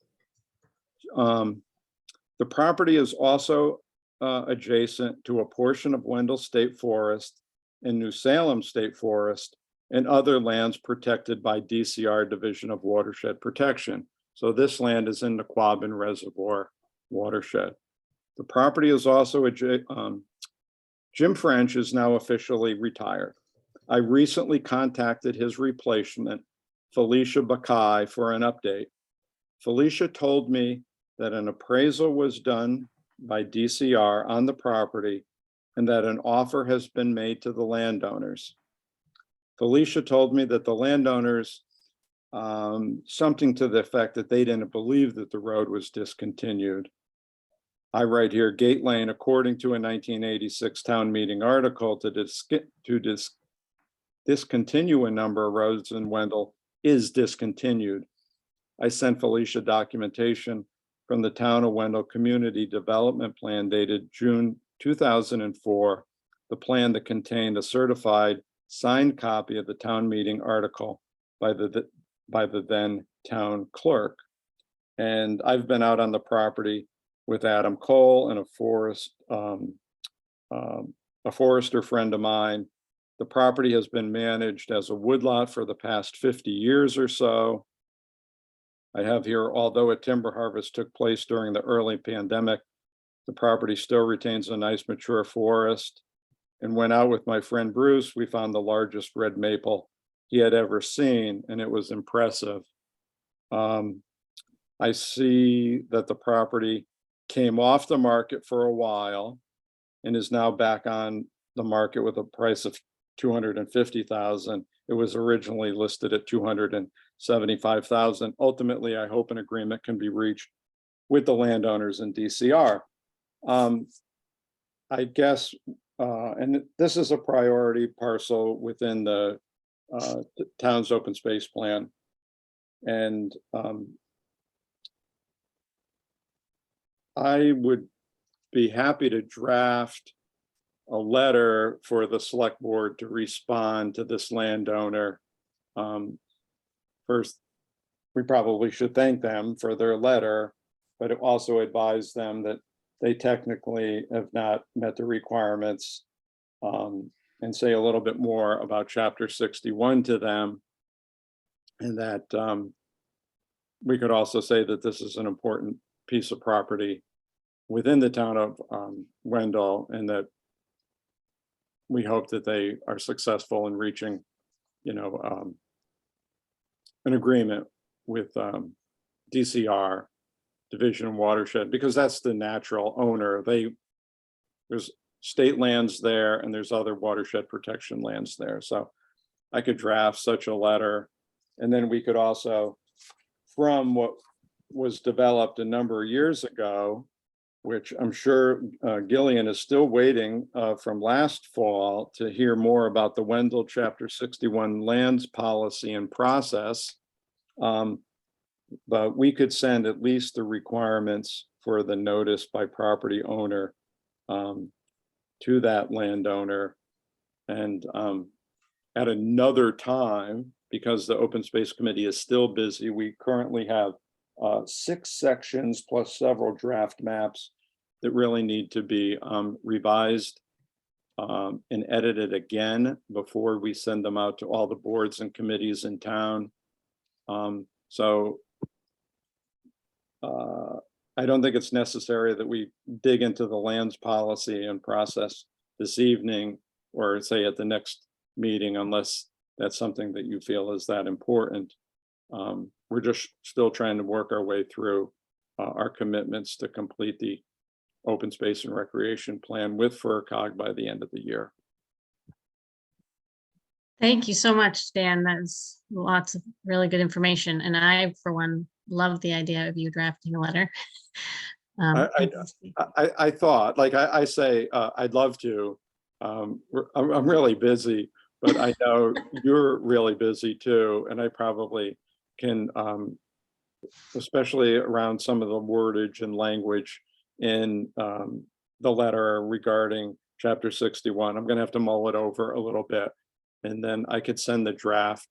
The property is also adjacent to a portion of Wendell State Forest and New Salem State Forest and other lands protected by DCR Division of Watershed Protection. So this land is in the Quabbin Reservoir watershed. The property is also Jim French is now officially retired. I recently contacted his replacement, Felicia Bakai, for an update. Felicia told me that an appraisal was done by DCR on the property and that an offer has been made to the landowners. Felicia told me that the landowners, something to the effect that they didn't believe that the road was discontinued. I write here, Gate Lane, according to a 1986 town meeting article, to discontinue a number of roads in Wendell is discontinued. I sent Felicia documentation from the Town of Wendell Community Development Plan dated June 2004, the plan that contained a certified signed copy of the town meeting article by the then town clerk. And I've been out on the property with Adam Cole and a forester friend of mine. The property has been managed as a woodlot for the past 50 years or so. I have here, although a timber harvest took place during the early pandemic, the property still retains a nice mature forest. And went out with my friend Bruce, we found the largest red maple he had ever seen, and it was impressive. I see that the property came off the market for a while and is now back on the market with a price of $250,000. It was originally listed at $275,000. Ultimately, I hope an agreement can be reached with the landowners in DCR. I guess, and this is a priority parcel within the town's open space plan. And I would be happy to draft a letter for the select board to respond to this landowner. First, we probably should thank them for their letter, but also advise them that they technically have not met the requirements, and say a little bit more about Chapter 61 to them. And that we could also say that this is an important piece of property within the town of Wendell, and that we hope that they are successful in reaching, an agreement with DCR, Division of Watershed, because that's the natural owner. There's state lands there and there's other watershed protection lands there. So I could draft such a letter, and then we could also, from what was developed a number of years ago, which I'm sure Gillian is still waiting from last fall to hear more about the Wendell Chapter 61 lands policy and process. But we could send at least the requirements for the notice by property owner to that landowner. And at another time, because the Open Space Committee is still busy, we currently have 6 sections plus several draft maps that really need to be revised and edited again before we send them out to all the boards and committees in town. I don't think it's necessary that we dig into the lands policy and process this evening or say at the next meeting, unless that's something that you feel is that important. We're just still trying to work our way through our commitments to complete the open space and recreation plan with FERCog by the end of the year. Thank you so much, Dan. That's lots of really good information. And I, for one, love the idea of you drafting a letter. I thought, like I say, I'd love to. I'm really busy, but I know you're really busy too. And I probably can, especially around some of the wordage and language in the letter regarding chapter 61. I'm going to have to mull it over a little bit. And then I could send the draft.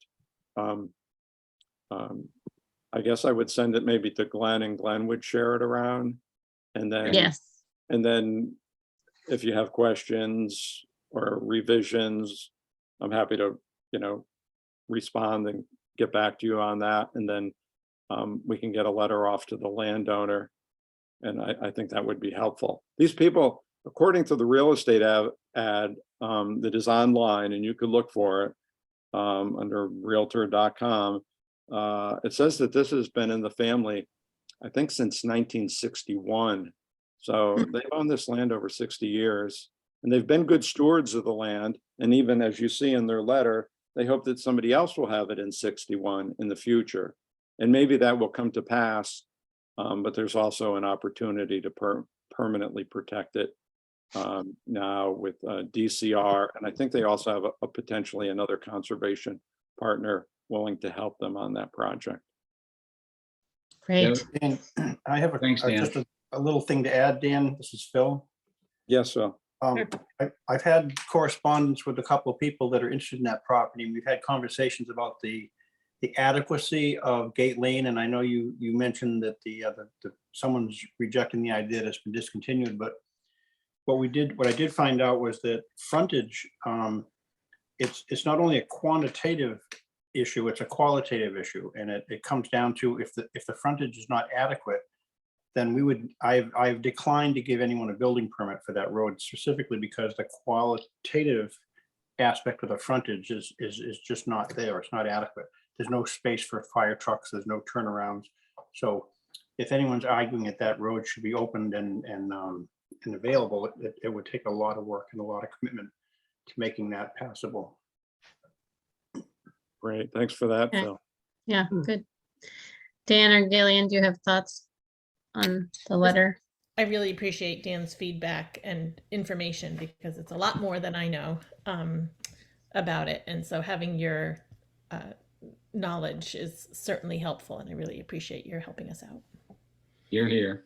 I guess I would send it maybe to Glenn, and Glenn would share it around. And then, yes. And then if you have questions or revisions, I'm happy to, respond and get back to you on that. And then we can get a letter off to the landowner. And I think that would be helpful. These people, according to the real estate ad that is online, and you could look for it under realtor.com. It says that this has been in the family, I think, since 1961. So they've owned this land over 60 years, and they've been good stewards of the land. And even as you see in their letter, they hope that somebody else will have it in 61 in the future. And maybe that will come to pass, but there's also an opportunity to permanently protect it now with DCR. And I think they also have a potentially another conservation partner willing to help them on that project. Great. And I have Thanks, Dan. just a little thing to add, Dan. This is Phil. Yes, sir. I've had correspondence with a couple of people that are interested in that property. And we've had conversations about the adequacy of Gate Lane. And I know you mentioned that someone's rejecting the idea that's been discontinued, but what I did find out was that frontage, it's not only a quantitative issue, it's a qualitative issue. And it comes down to if the frontage is not adequate, then I've declined to give anyone a building permit for that road, specifically because the qualitative aspect of the frontage is just not there. It's not adequate. There's no space for fire trucks. There's no turnarounds. So if anyone's arguing that road should be opened and available, it would take a lot of work and a lot of commitment to making that passable. Great. Thanks for that, Okay. Phil. Yeah, good. Dan or Gillian, do you have thoughts on the letter? I really appreciate Dan's feedback and information because it's a lot more than I know about it. And so having your knowledge is certainly helpful. And I really appreciate your helping us out. You're here.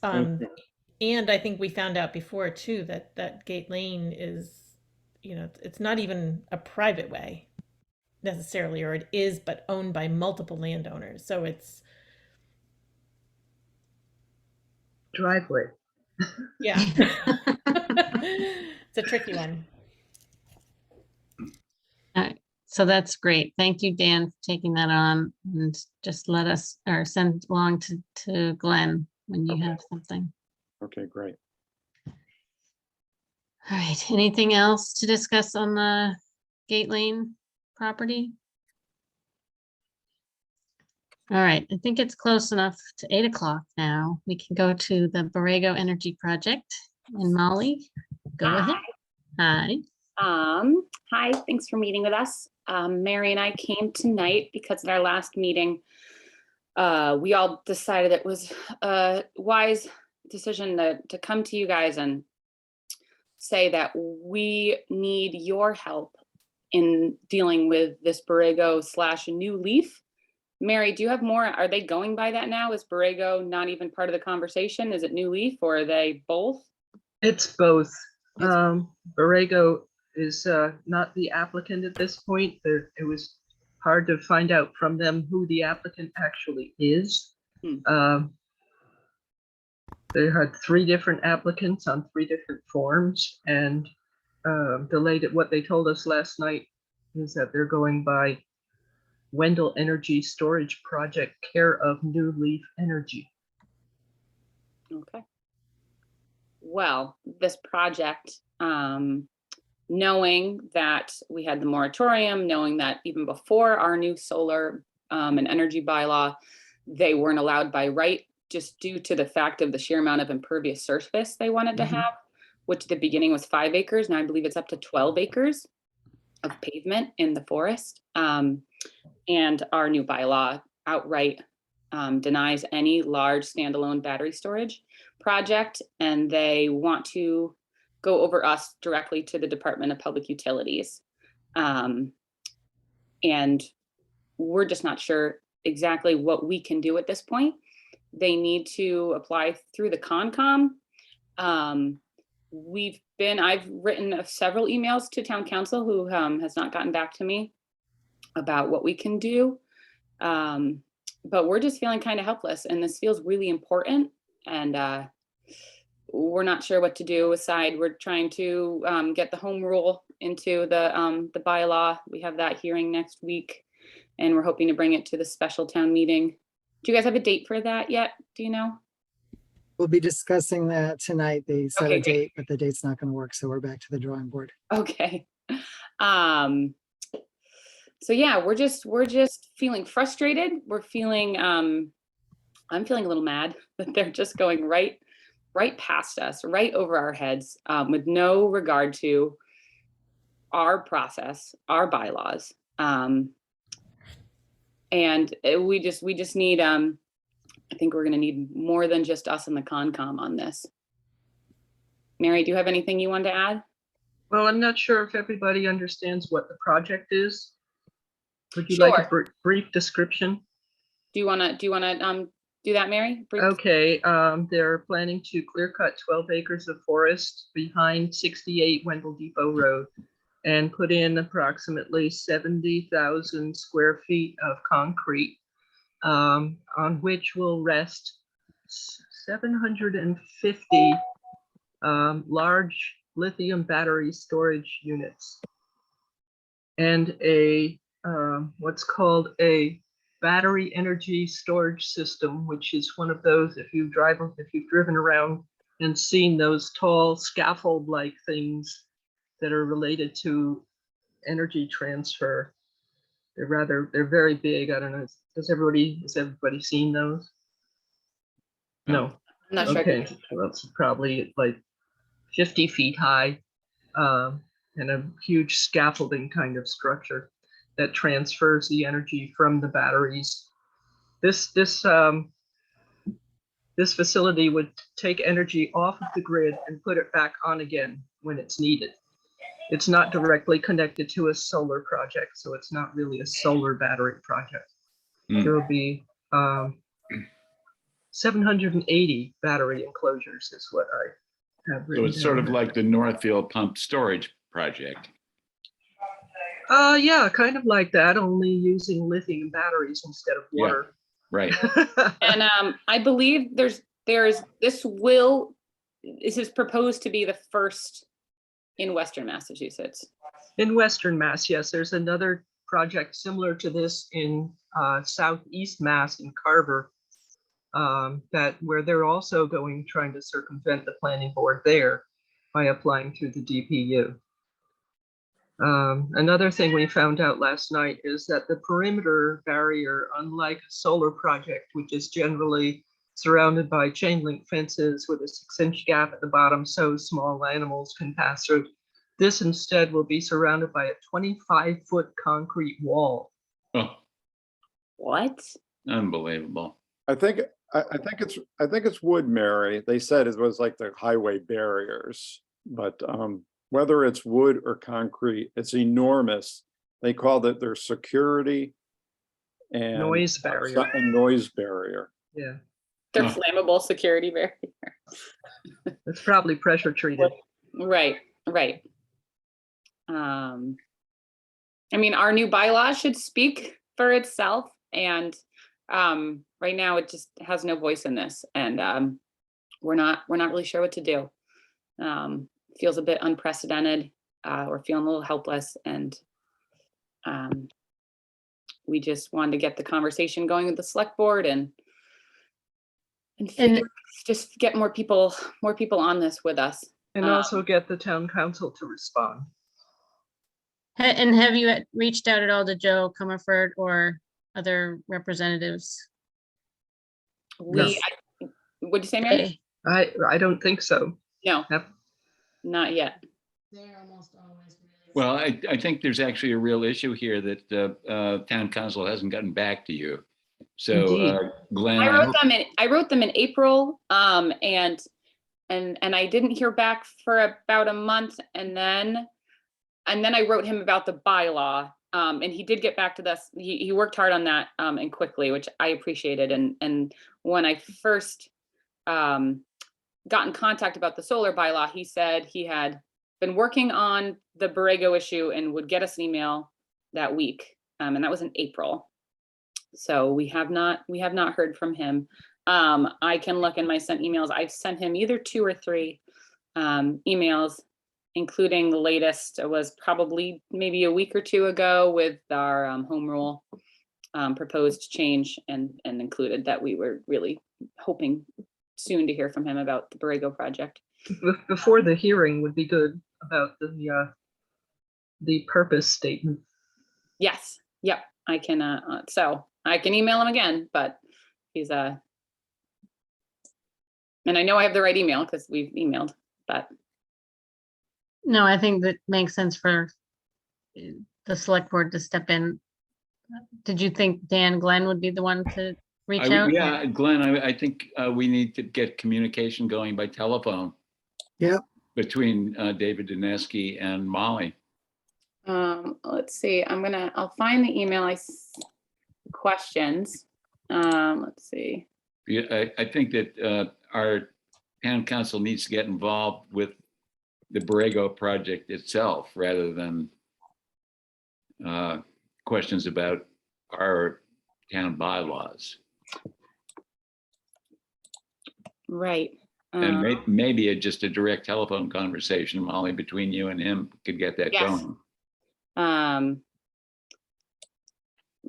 And I think we found out before too, that Gate Lane is, it's not even a private way necessarily, or it is, but owned by multiple landowners. So it's Driveway. yeah. It's a tricky one. So that's great. Thank you, Dan, for taking that on, and just let us or send along to Glenn when you have something. Okay, great. All right. Anything else to discuss on the Gate Lane property? All right. I think it's close enough to 8 o'clock now. We can go to the Borrego Energy Project. And Molly, go ahead. Hi. Hi, thanks for meeting with us. Mary and I came tonight because at our last meeting, we all decided it was a wise decision to come to you guys and say that we need your help in dealing with this Borrego / New Leaf. Mary, do you have more? Are they going by that now? Is Borrego not even part of the conversation? Is it New Leaf, or are they both? It's both. Borrego is not the applicant at this point. It was hard to find out from them who the applicant actually is. They had 3 different applicants on 3 different forms, and what they told us last night is that they're going by Wendell Energy Storage Project, care of New Leaf Energy. Okay. Well, this project, knowing that we had the moratorium, knowing that even before our new solar and energy bylaw, they weren't allowed by right, just due to the fact of the sheer amount of impervious surface they wanted to have, which at the beginning was 5 acres. Now I believe it's up to 12 acres of pavement in the forest. And our new bylaw outright denies any large standalone battery storage project, and they want to go over us directly to the Department of Public Utilities. And we're just not sure exactly what we can do at this point. They need to apply through the Concom. I've written several emails to town council who has not gotten back to me about what we can do. But we're just feeling kind of helpless, and this feels really important, and we're not sure what to do aside. We're trying to get the home rule into the bylaw. We have that hearing next week, and we're hoping to bring it to the special town meeting. Do you guys have a date for that yet? Do you know? We'll be discussing that tonight. They set Okay, a date, but the date's not going to work. So we're back to the drawing board. Okay. So yeah, we're just feeling frustrated. We're feeling, I'm feeling a little mad that they're just going right past us, right over our heads, with no regard to our process, our bylaws. And we just need, I think we're gonna need more than just us and the Concom on this. Mary, do you have anything you want to add? Well, I'm not sure if everybody understands what the project is. Would you Sure. like a brief description? Do you wanna do that, Mary? Brief- Okay, they're planning to clear cut 12 acres of forest behind 68 Wendell Depot Road and put in approximately 70,000 square feet of concrete, on which will rest 750 large lithium battery storage units and a what's called a battery energy storage system, which is one of those, if you've driven around and seen those tall scaffold-like things that are related to energy transfer. They're very big. I don't know. Has everybody seen those? No. I'm not sure. Okay, well, it's probably like 50 feet high, and a huge scaffolding kind of structure that transfers the energy from the batteries. This facility would take energy off of the grid and put it back on again when it's needed. It's not directly connected to a solar project, so it's not really a solar battery project. There will be 780 battery enclosures is what I have So written it's sort of down. like the Northfield Pump Storage Project. Yeah, kind of like that, only using lithium batteries instead of Yeah. water. Right. And I believe this is proposed to be the first in Western Massachusetts. In Western Mass, yes, there's another project similar to this in Southeast Mass in Carver, where they're also trying to circumvent the planning board there by applying through the DPU. Another thing we found out last night is that the perimeter barrier, unlike a solar project, which is generally surrounded by chain link fences with a 6-inch gap at the bottom so small animals can pass through, this instead will be surrounded by a 25-foot concrete wall. Oh, What? unbelievable. I think it's wood, Mary. They said it was like the highway barriers, but whether it's wood or concrete, it's enormous. They called it their security and Noise barrier. A noise barrier. Yeah, They're Oh. flammable security barrier. it's probably pressure treated. Right. I mean, our new bylaw should speak for itself, and right now it just has no voice in this, and we're not really sure what to do. Feels a bit unprecedented. We're feeling a little helpless, and we just wanted to get the conversation going with the select board and just get more people on this with us. And also get the town council to respond. And have you reached out at all to Joe Comerford or other representatives? What'd you say, Mary? I don't think so. No, not yet. Well, I think there's actually a real issue here that town council hasn't gotten back to you. So Glenn, I wrote them in April, and I didn't hear back for about a month, and then I wrote him about the bylaw, and he did get back to us. He worked hard on that and quickly, which I appreciated. And when I first got in contact about the solar bylaw, he said he had been working on the Borrego issue and would get us an email that week, and that was in April. So we have not heard from him. I can look in my sent emails. I've sent him either 2 or 3 emails, including the latest. It was probably maybe a week or 2 ago with our home rule proposed change, and included that we were really hoping soon to hear from him about the Borrego project. Before the hearing would be good, about the purpose statement. Yes. Yep. I can. So I can email him again, but he's and I know I have the right email because we've emailed, but. No, I think that makes sense for the select board to step in. Did you think Glenn would be the one to reach out? Yeah, Glenn, I think we need to get communication going by telephone. Yep. Between David Dineski and Molly. Let's see. I'll find the email. Questions. Let's see. Yeah, I think that our town council needs to get involved with the Borrego project itself, rather than questions about our town bylaws. Right. And maybe just a direct telephone conversation, Molly, between you and him could get that going.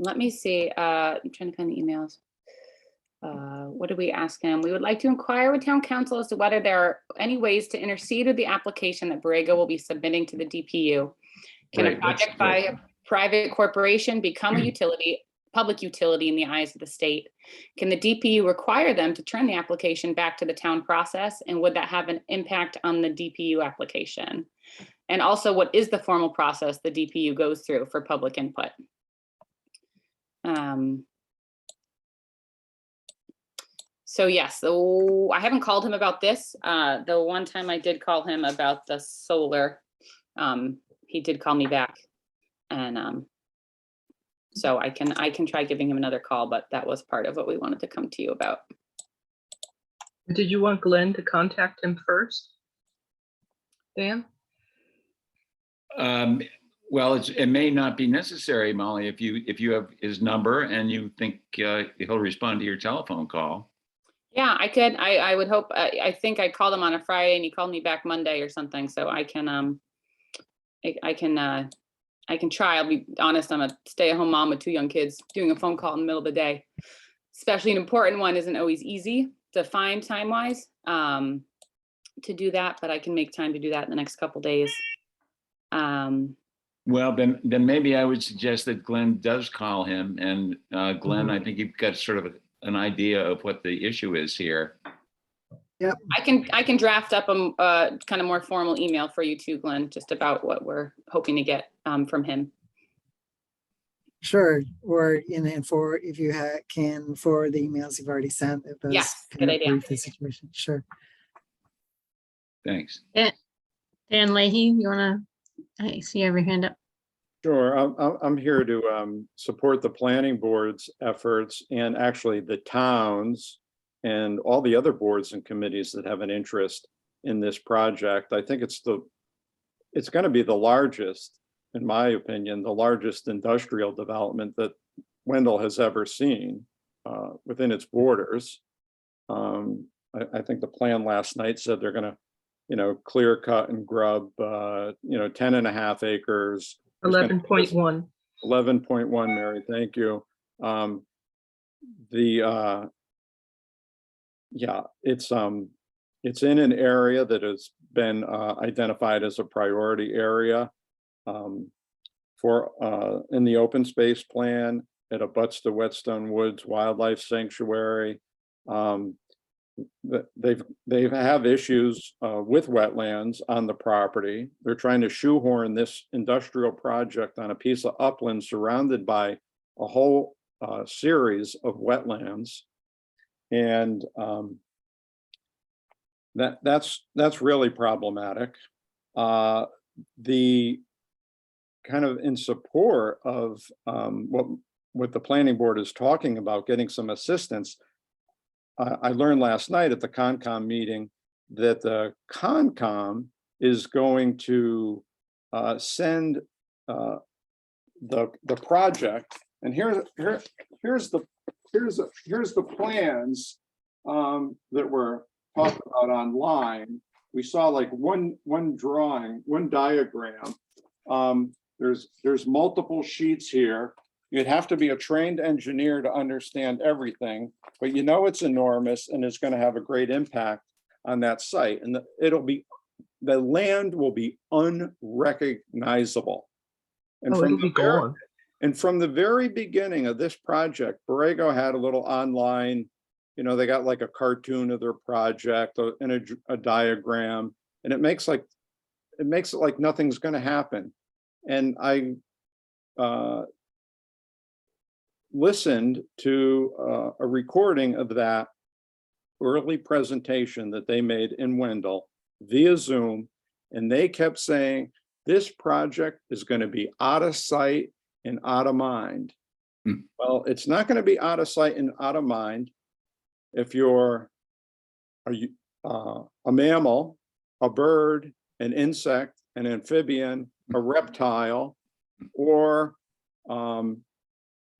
Let me see. I'm trying to find the emails. What did we ask him? We would like to inquire with town council as to whether there are any ways to intercede with the application that Borrego will be submitting to the DPU. Can a project by a private corporation become a public utility in the eyes of the state? Can the DPU require them to turn the application back to the town process? And would that have an impact on the DPU application? And also, what is the formal process the DPU goes through for public input? So yes, so I haven't called him about this. The one time I did call him about the solar, he did call me back, and so I can try giving him another call, but that was part of what we wanted to come to you about. Did you want Glenn to contact him first, Dan? Well, it may not be necessary, Molly, if you have his number and you think he'll respond to your telephone call. Yeah, I could. I would hope. I think I called him on a Friday and he called me back Monday or something. So I can I can try. I'll be honest, I'm a stay-at-home mom with 2 young kids. Doing a phone call in the middle of the day, especially an important one, isn't always easy to find time-wise to do that, but I can make time to do that in the next couple days. Well, then maybe I would suggest that Glenn does call him, and Glenn, I think you've got sort of an idea of what the issue is here. Yep. I can draft up a kind of more formal email for you too, Glenn, just about what we're hoping to get from him. Sure. Or if you can forward the emails you've already sent. If those Yes, kind good of idea. brief the situation. Sure. Thanks. Dan Leahy, you want to? I see you have your hand up. Sure, I'm here to support the planning board's efforts, and actually the towns and all the other boards and committees that have an interest in this project. I think it's going to be the largest, in my opinion, the largest industrial development that Wendell has ever seen within its borders. I think the plan last night said they're gonna, clear cut and grub, 10.5 acres. 11.1. 11.1, Mary, thank you. Yeah, it's in an area that has been identified as a priority area for in the open space plan. It abuts the Whetstone Woods Wildlife Sanctuary. They have issues with wetlands on the property. They're trying to shoehorn this industrial project on a piece of upland surrounded by a whole series of wetlands, and that's really problematic. The kind of in support of what the planning board is talking about, getting some assistance. I learned last night at the Concom meeting that the Concom is going to send the project, and here's the plans that were talked about online. We saw like one drawing, one diagram. There's multiple sheets here. You'd have to be a trained engineer to understand everything, but it's enormous and it's going to have a great impact on that site. And the land will be unrecognizable. And from the very beginning of this project, Borrego had a little online, they got like a cartoon of their project and a diagram, and it makes it like nothing's going to happen. And I listened to a recording of that early presentation that they made in Wendell via Zoom, and they kept saying this project is going to be out of sight and out of mind. Well, it's not going to be out of sight and out of mind if you're a mammal, a bird, an insect, an amphibian, a reptile, or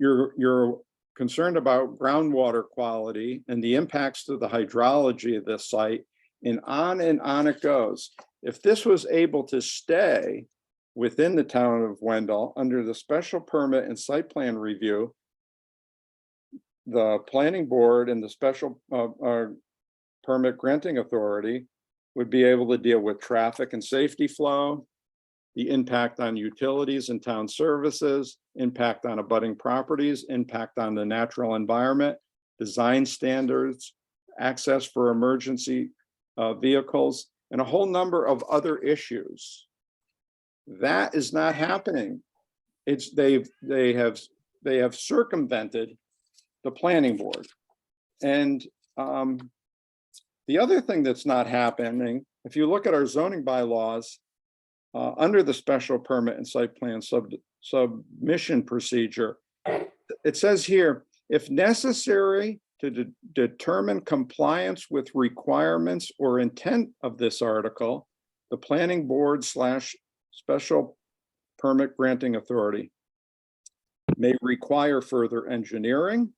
you're concerned about groundwater quality and the impacts to the hydrology of this site, and on it goes. If this was able to stay within the town of Wendell under the special permit and site plan review, the planning board and the special permit granting authority would be able to deal with traffic and safety flow, the impact on utilities and town services, impact on abutting properties, impact on the natural environment, design standards, access for emergency vehicles, and a whole number of other issues. That is not happening. They have circumvented the planning board. And the other thing that's not happening, if you look at our zoning bylaws, under the special permit and site plan submission procedure, it says here, if necessary to determine compliance with requirements or intent of this article, the planning board / special permit granting authority may require further engineering,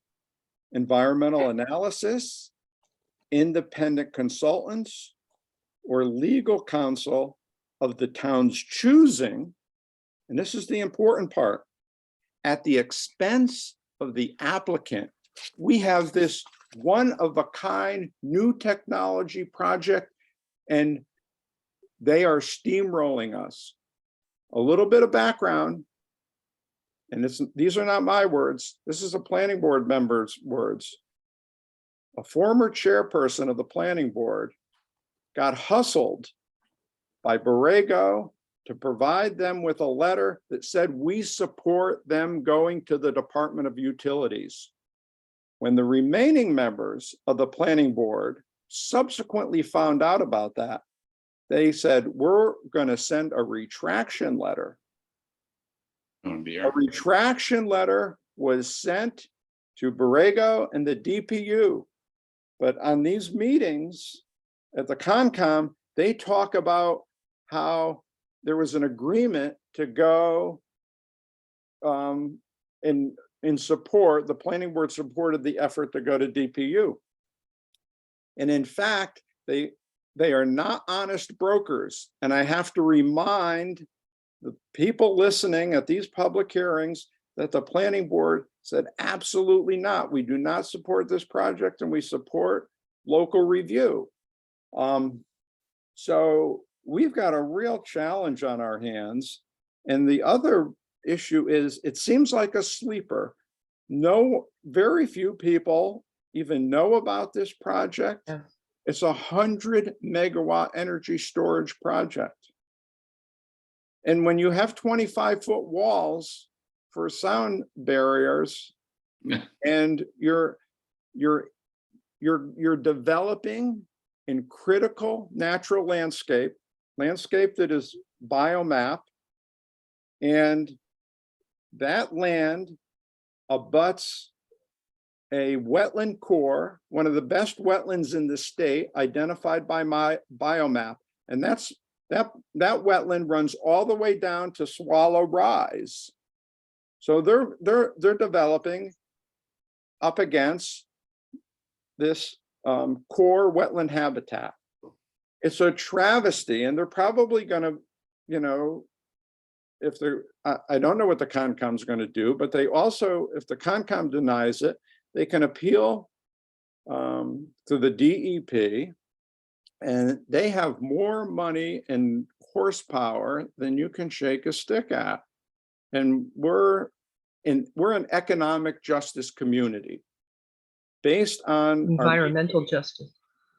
environmental analysis, independent consultants, or legal counsel of the town's choosing, and this is the important part, at the expense of the applicant. We have this one-of-a-kind new technology project, and they are steamrolling us. A little bit of background, and these are not my words, this is a planning board member's words. A former chairperson of the planning board got hustled by Borrego to provide them with a letter that said we support them going to the Department of Utilities. When the remaining members of the planning board subsequently found out about that, they said, we're going to send a retraction letter. Oh dear. A retraction letter was sent to Borrego and the DPU. But on these meetings at the Concom, they talk about how there was an agreement to go in support, the planning board supported the effort to go to DPU. And in fact, they are not honest brokers. And I have to remind the people listening at these public hearings that the planning board said, absolutely not. We do not support this project and we support local review. So we've got a real challenge on our hands. And the other issue is, it seems like a sleeper. Very few people even know about this project. Yeah. It's 100 megawatt energy storage project. And when you have 25-foot walls for sound barriers, and you're developing in critical natural landscape that is biomap, and that land abuts a wetland core, one of the best wetlands in the state, identified by my biomap, and that wetland runs all the way down to Swallow Rise. So they're developing up against this core wetland habitat. It's a travesty, and they're probably going to, if they're, I don't know what the Concom's going to do, but they also, if the Concom denies it, they can appeal to the DEP, and they have more money and horsepower than you can shake a stick at. And we're an economic justice community based on Environmental justice.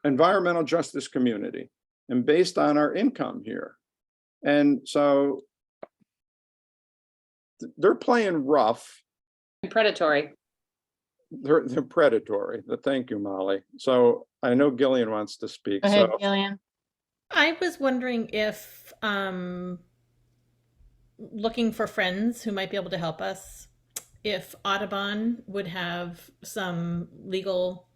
Environmental justice community, and based on our income here. And so they're playing rough. Predatory. They're predatory. Thank you, Molly. So I know Gillian wants to speak. Go ahead, So Gillian. I was wondering if looking for friends who might be able to help us, if Audubon would have some legal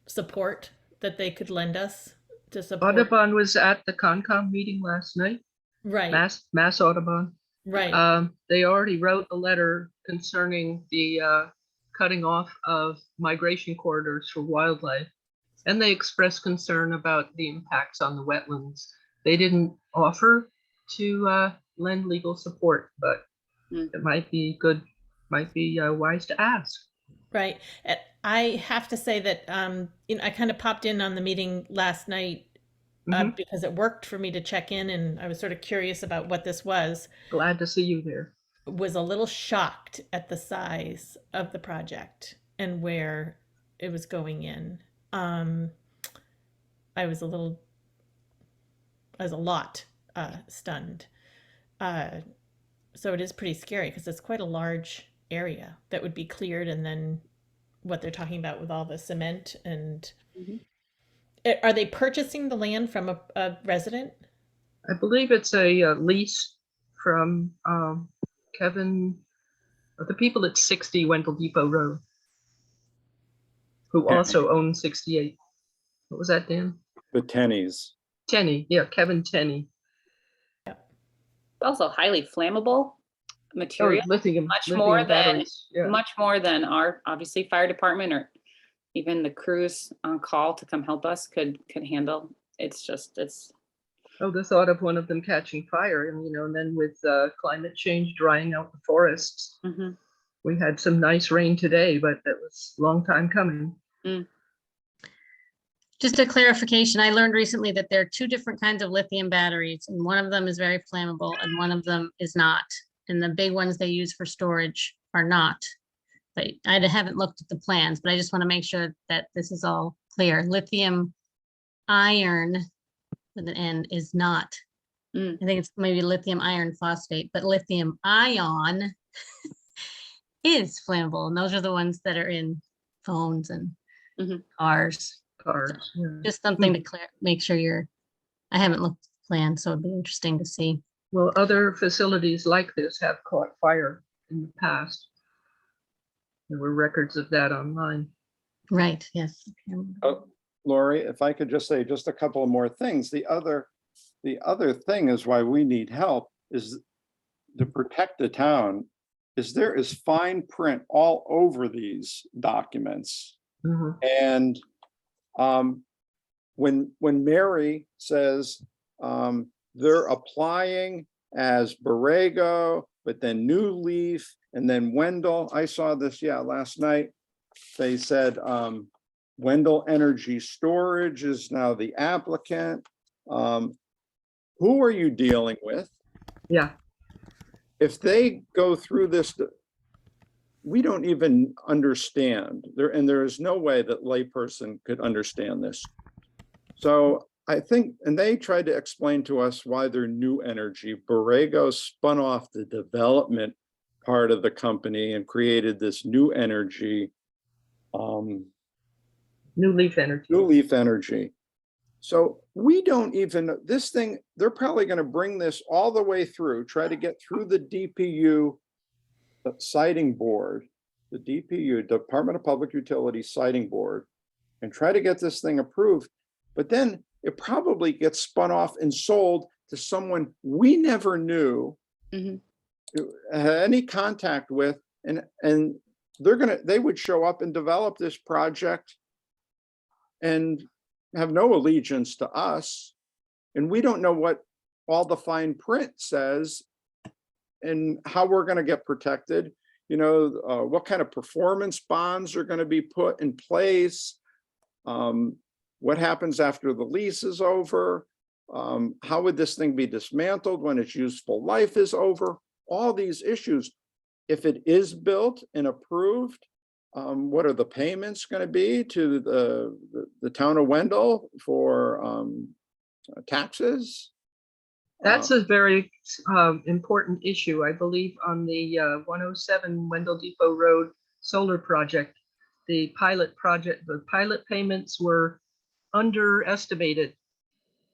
support that they could lend us to support. Audubon was at the Concom meeting last night. Right. Mass Audubon. Right. They already wrote a letter concerning the cutting off of migration corridors for wildlife, and they expressed concern about the impacts on the wetlands. They didn't offer to lend legal support, but it might be good, might be wise to ask. Right. I have to say that I kind of popped in on the meeting last night because it worked for me to check in, and I was sort of curious about what this was. Glad to see you there. Was a little shocked at the size of the project and where it was going in. I was a lot stunned. So it is pretty scary because it's quite a large area that would be cleared, and then what they're talking about with all the cement and are they purchasing the land from a resident? I believe it's a lease from Kevin, the people at 60 Wendell Depot Road, who also own 68. What was that, Dan? the Tennies. Tenney, yeah, Kevin Tenney. Also highly flammable material, lithium more than batteries. Yeah. much more than our obviously fire department or even the crews on call to come help us could handle. It's Oh, the thought of one of them catching fire, and then with climate change drying out the forests. We had some nice rain today, but that was a long time coming. Just a clarification, I learned recently that there are two different kinds of lithium batteries, and one of them is very flammable and one of them is not. And the big ones they use for storage are not. But I haven't looked at the plans, but I just want to make sure that this is all clear. Lithium iron with an N is not. I think it's maybe lithium iron phosphate, but lithium ion is flammable. And those are the ones that are in phones and cars. Yeah. Just something to make sure I haven't looked at the plan, so it'd be interesting to see. Well, other facilities like this have caught fire in the past. There were records of that online. Right, yes. Oh, Lori, if I could just say just a couple of more things. The other thing is why we need help is to protect the town, is there is fine print all over these documents. And when Mary says they're applying as Borrego, but then New Leaf, and then Wendell, I saw this, last night. They said Wendell Energy Storage is now the applicant. Who are you dealing with? Yeah, If they go through this, we don't even understand there, and there is no way that layperson could understand this. So I think, and they tried to explain to us why they're New Energy. Borrego spun off the development part of the company and created this New Energy. New Leaf Energy. New Leaf Energy. So we don't even, this thing, they're probably going to bring this all the way through, try to get through the DPU siting board, the DPU, Department of Public Utilities siting board, and try to get this thing approved. But then it probably gets spun off and sold to someone we never knew, had any contact with, and they would show up and develop this project and have no allegiance to us, and we don't know what all the fine print says and how we're going to get protected. You know, what kind of performance bonds are going to be put in place, what happens after the lease is over, how would this thing be dismantled when its useful life is over, all these issues. If it is built and approved, what are the payments going to be to the town of Wendell for taxes? That's a very important issue, I believe, on the 107 Wendell Depot Road solar project. The pilot payments were underestimated.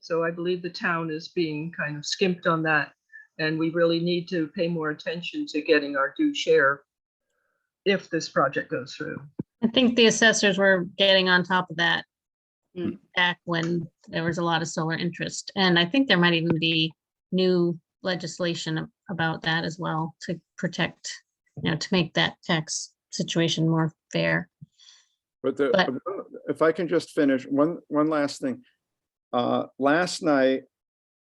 So I believe the town is being kind of skimped on that. And we really need to pay more attention to getting our due share if this project goes through. I think the assessors were getting on top of that back when there was a lot of solar interest. And I think there might even be new legislation about that as well to protect, to make that tax situation more fair. But if I can just finish one last thing. Last night,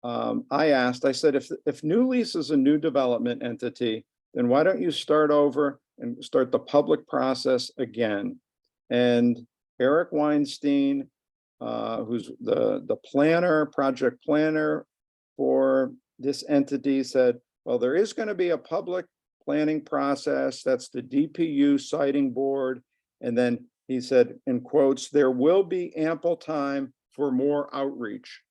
I said, if New Lease is a new development entity, then why don't you start over and start the public process again? And Eric Weinstein, who's the project planner for this entity, said, well, there is going to be a public planning process. That's the DPU siting board. And then he said, in quotes, there will be ample time for more outreach.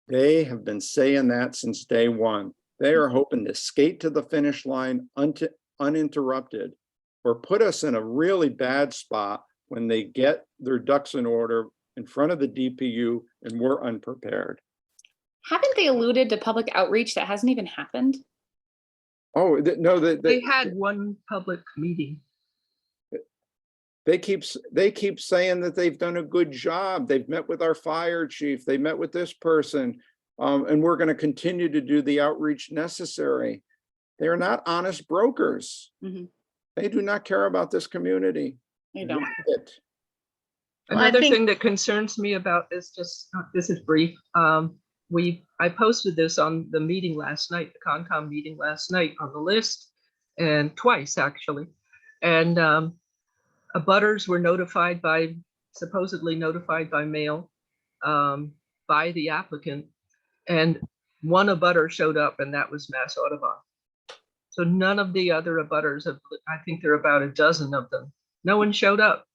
They have been saying that since day one. They are hoping to skate to the finish line uninterrupted, or put us in a really bad spot when they get their ducks in order in front of the DPU and we're unprepared. Haven't they alluded to public outreach that hasn't even happened? Oh, no, they had one public meeting. They keep saying that they've done a good job. They've met with our fire chief. They met with this person, and we're going to continue to do the outreach necessary. They are not honest brokers. They do not care about this community. They don't. Another thing that concerns me about this, this is brief. I posted this on the meeting last night, the Concom meeting last night, on the list, and twice actually, and abutters were supposedly notified by mail by the applicant, and one abutter showed up, and that was Mass Audubon. So none of the other abutters, I think there are about a dozen of them, no one showed up.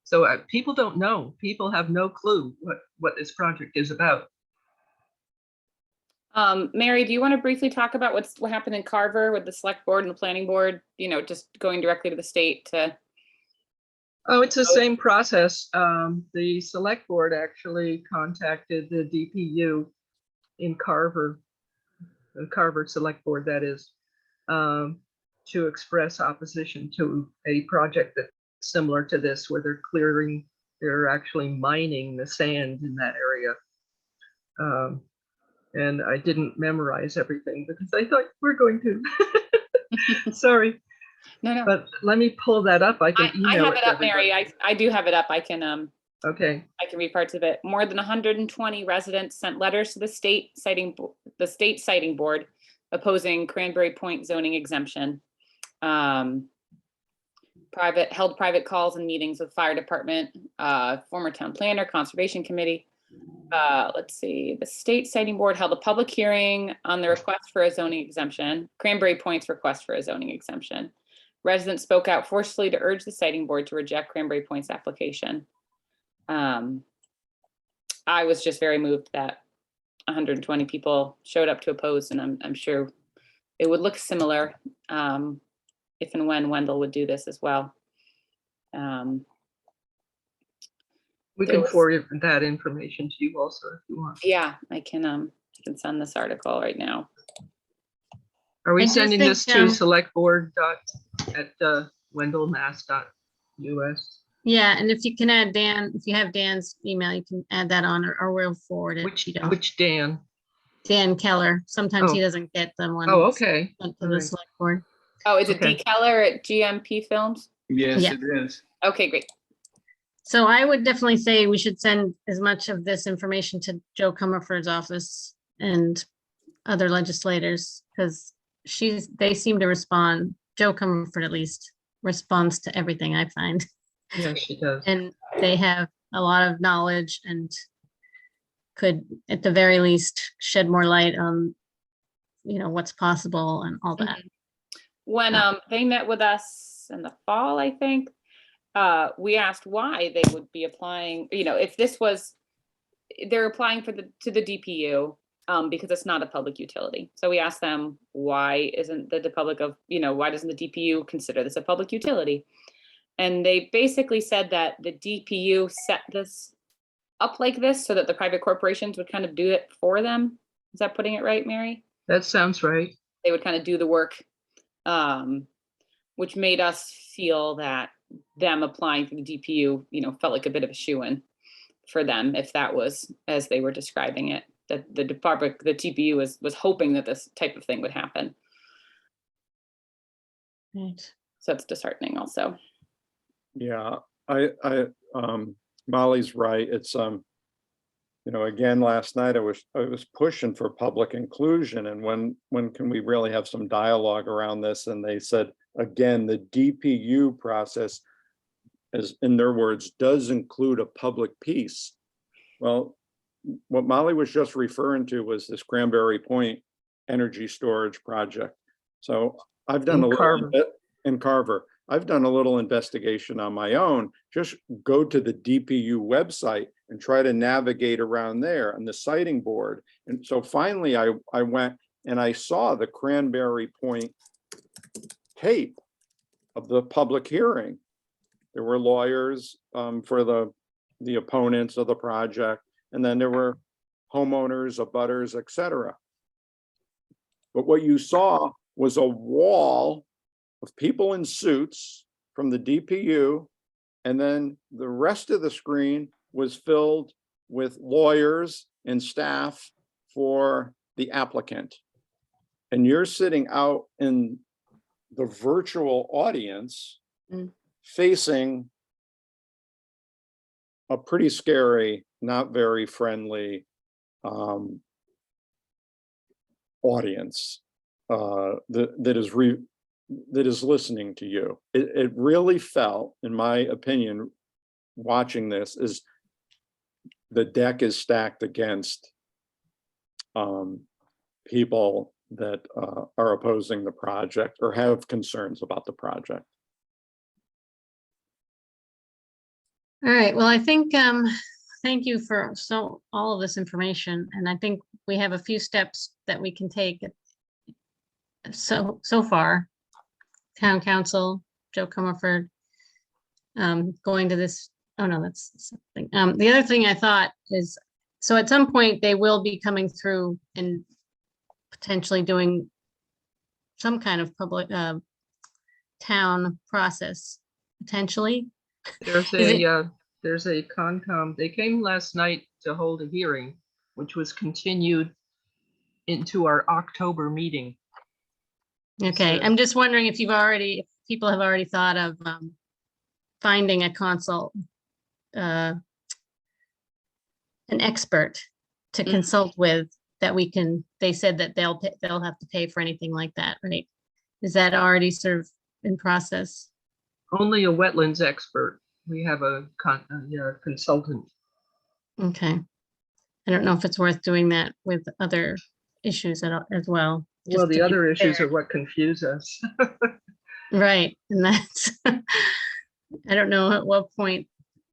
So people don't know. People have no clue what this project is about. Mary, do you want to briefly talk about what happened in Carver with the select board and the planning board, just going directly to the state to? Oh, it's the same process. The select board actually contacted the DPU in Carver, the Carver select board, that is, to express opposition to a project that's similar to this, where they're actually mining the sand in that area. And I didn't memorize everything because I thought we're going to. Sorry. No. But let me pull that up. I can email I have it up, everybody. Mary. I do have it up. I can Okay, I can read parts of it. More than 120 residents sent letters to the state citing board opposing Cranberry Point zoning exemption. Held private calls and meetings with fire department, former town planner, conservation committee. Let's see, the state citing board held a public hearing on the request for a zoning exemption, Cranberry Point's request for a zoning exemption. Residents spoke out forcefully to urge the citing board to reject Cranberry Point's application. I was just very moved that 120 people showed up to oppose, and I'm sure it would look similar if and when Wendell would do this as well. we There can was- forward that information to you also if you want. Yeah, I can send this article right now. Are we I do sending think, this to selectboard@wendellmass.us? Yeah, and if you can add Dan, if you have Dan's email, you can add that on, or we'll forward it. if you don't. Which Dan? Dan Keller. Sometimes he Oh. doesn't get them when Oh, it's okay. sent to All the right. select board. Oh, is it Okay. D. Keller at GMP Films? Yes, Yeah. it is. Okay, great. So I would definitely say we should send as much of this information to Joe Comerford's office and other legislators, because they seem to respond, Joe Comerford at least responds to everything I find. Yes, she does. And they have a lot of knowledge and could, at the very least, shed more light on, what's possible and all that. When they met with us in the fall, I think, we asked why they would be applying, if this was, they're applying to the DPU because it's not a public utility. So we asked them, why isn't why doesn't the DPU consider this a public utility? And they basically said that the DPU set this up like this so that the private corporations would kind of do it for them. Is that putting it right, Mary? That sounds right. They would kind of do the work, which made us feel that them applying for the DPU, felt like a bit of a shoo-in for them if that was as they were describing it. That the DPU was hoping that this type of thing would happen. Right. So it's disheartening also. Yeah, Molly's right. It's, again, last night I was pushing for public inclusion, and when can we really have some dialogue around this? And they said, again, the DPU process, as in their words, does include a public piece. Well, what Molly was just referring to was this Cranberry Point energy storage project. So I've done In Carver. in Carver. I've done a little investigation on my own. Just go to the DPU website and try to navigate around there on the siting board. And so finally I went and I saw the Cranberry Point tape of the public hearing. There were lawyers for the opponents of the project, and then there were homeowners, abutters, etc. But what you saw was a wall of people in suits from the DPU, and then the rest of the screen was filled with lawyers and staff for the applicant. And you're sitting out in the virtual audience facing a pretty scary, not very friendly audience that is listening to you. It really felt, in my opinion, watching this, is the deck is stacked against people that are opposing the project or have concerns about the project. All right, well, I think, thank you for all of this information, and I think we have a few steps that we can take. So far, Town Council, Joe Comerford, going to this, oh no, that's something. The other thing I thought is, so at some point they will be coming through and potentially doing some kind of public, town process, potentially. There's a Concom. They came last night to hold a hearing, which was continued into our October meeting. Okay, So- I'm just wondering if people have already thought of finding a consult an expert to consult with that we can, they said that they'll have to pay for anything like that, right? Is that already sort of in process? Only a wetlands expert. We have a consultant. Okay. I don't know if it's worth doing that with other issues as well. just Well, to the be other issues prepared. are what confuse us. Right, and that's, I don't know at what point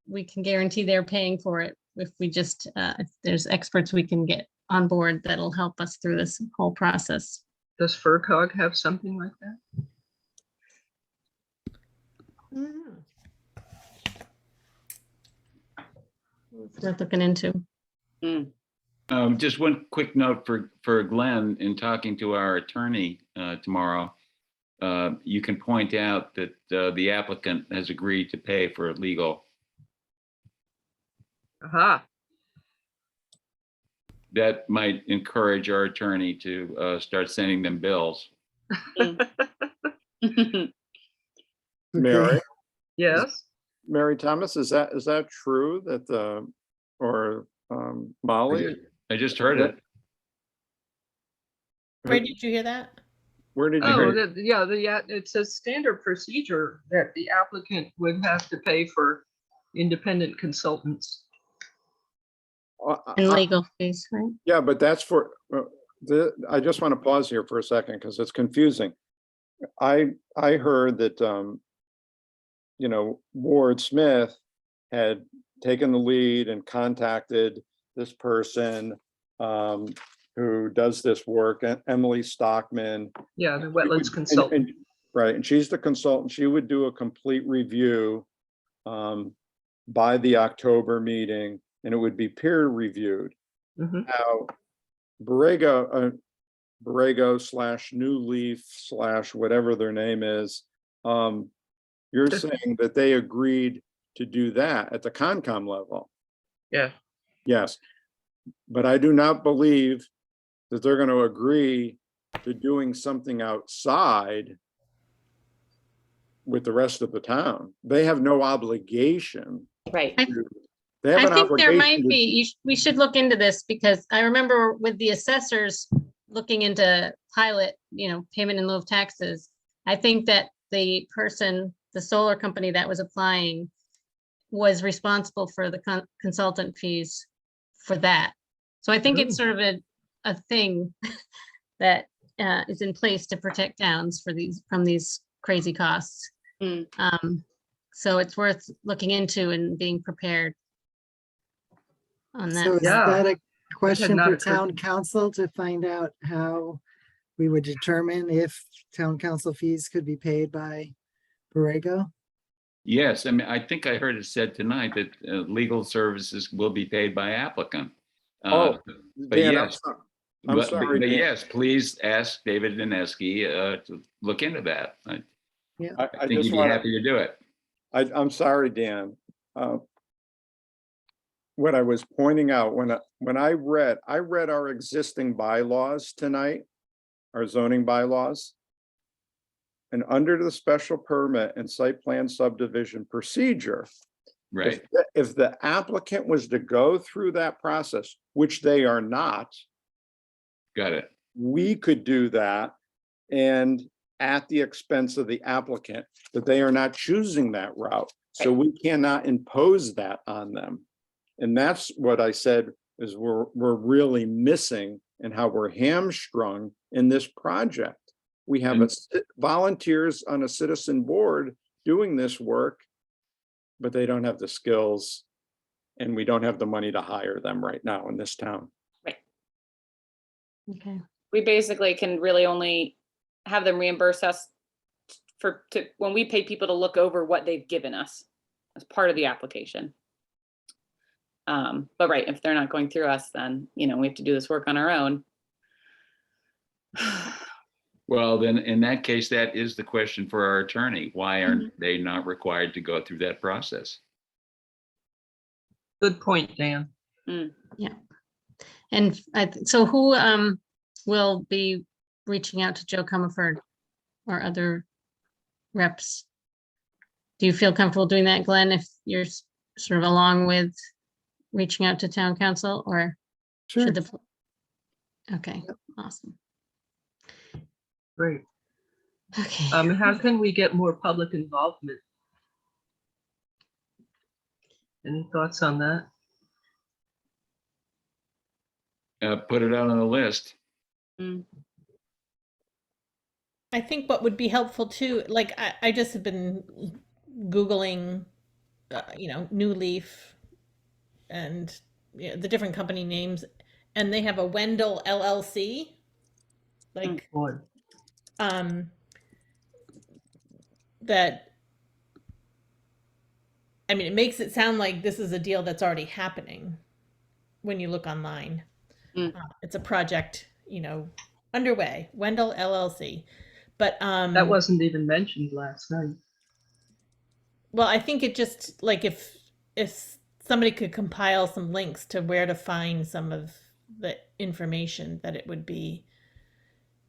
we can guarantee they're paying for it. If we just, if there's experts we can get on board that'll help us through this whole process. Does FERCog have something like that? It's worth looking into. Just one quick note for Glenn, in talking to our attorney tomorrow, you can point out that the applicant has agreed to pay for legal. Aha. That might encourage our attorney to start sending them bills. Mary, Yes. Mary Thomas, is that true that Molly? I just heard it. Where did you hear that? Where did you? Oh, hear- it's a standard procedure that the applicant would have to pay for independent consultants. And legal fees, right? Yeah, but that's for, I just want to pause here for a second because it's confusing. I heard that, Ward Smith had taken the lead and contacted this person who does this work, Emily Stockman. Yeah, the wetlands consultant. Right, and she's the consultant. She would do a complete review by the October meeting, and it would be peer reviewed. Now, Borrego / New Leaf / whatever their name is, you're saying that they agreed to do that at the Concom level. Yeah. Yes, but I do not believe that they're going to agree to doing something outside with the rest of the town. They have no obligation. Right. They have I an think there obligation might to- be, we should look into this because I remember with the assessors looking into pilot, payment in lieu of taxes. I think that the person, the solar company that was applying was responsible for the consultant fees for that. So I think it's sort of a thing that is in place to protect towns from these crazy costs. So it's worth looking into and being prepared on that. So is Yeah. that a question not for occurred to town me. council to find out how we would determine if town council fees could be paid by Borrego? Yes, I mean, I think I heard it said tonight that legal services will be paid by applicant. Oh, but Dan, yes, I'm sorry, but Dan. yes, please ask David Dineski to look into that. I I think just he'd be want happy to do it. I'm sorry, Dan. What I was pointing out when I read our existing bylaws tonight, our zoning bylaws. And under the special permit and site plan subdivision procedure, Right. if the applicant was to go through that process, which they are not, Got it. we could do that and at the expense of the applicant, but they are not choosing that route. So we cannot impose that on them. And that's what I said is we're really missing and how we're hamstrung in this project. We have volunteers on a citizen board doing this work, but they don't have the skills and we don't have the money to hire them right now in this town. Okay. We basically can really only have them reimburse us when we pay people to look over what they've given us as part of the application. But right, if they're not going through us, then, we have to do this work on our own. Well, then in that case, that is the question for our attorney. Why aren't they not required to go through that process? Good point, Dan. Yeah. And so who will be reaching out to Joe Comerford or other reps? Do you feel comfortable doing that, Glenn, if you're sort of along with reaching out to town council, or Sure. should the? Okay, awesome. Great. Okay. How can we get more public involvement? Any thoughts on that? Put it out on the list. I think what would be helpful too, like I just have been Googling, New Leaf and the different company names, and they have a Wendell LLC. Like, Boy. that, I mean, it makes it sound like this is a deal that's already happening when you look online. It's a project, underway, Wendell LLC. But That wasn't even mentioned last night. well, I think it just like if somebody could compile some links to where to find some of the information, that it would be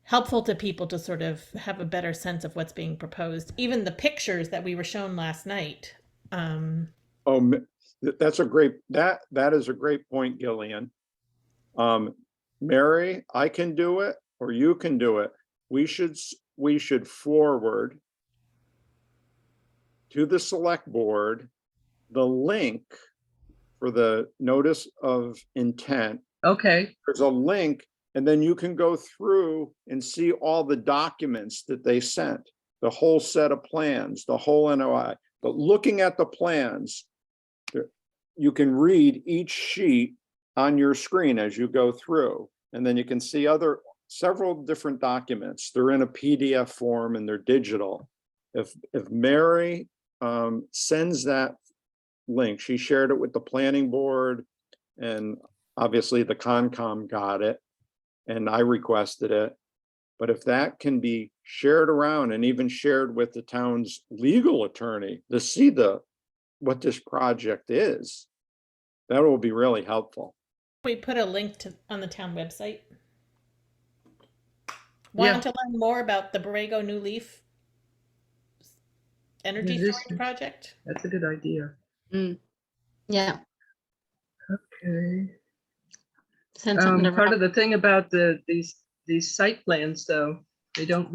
helpful to people to sort of have a better sense of what's being proposed. Even the pictures that we were shown last night. That's a great, that is a great point, Gillian. Mary, I can do it, or you can do it. We should forward to the select board the link for the notice of intent. Okay. There's a link, and then you can go through and see all the documents that they sent, the whole set of plans, the whole NOI. But looking at the plans, you can read each sheet on your screen as you go through, and then you can see several different documents. They're in a PDF form and they're digital. If Mary sends that link, she shared it with the planning board, and obviously the Concom got it, and I requested it. But if that can be shared around and even shared with the town's legal attorney to see what this project is, that will be really helpful. We put a link on the town website. Want to learn more about the Borrego New Leaf energy storage project? That's a good idea. Yeah. Okay. Send something to Part Rob. of the thing about these site plans, though, they don't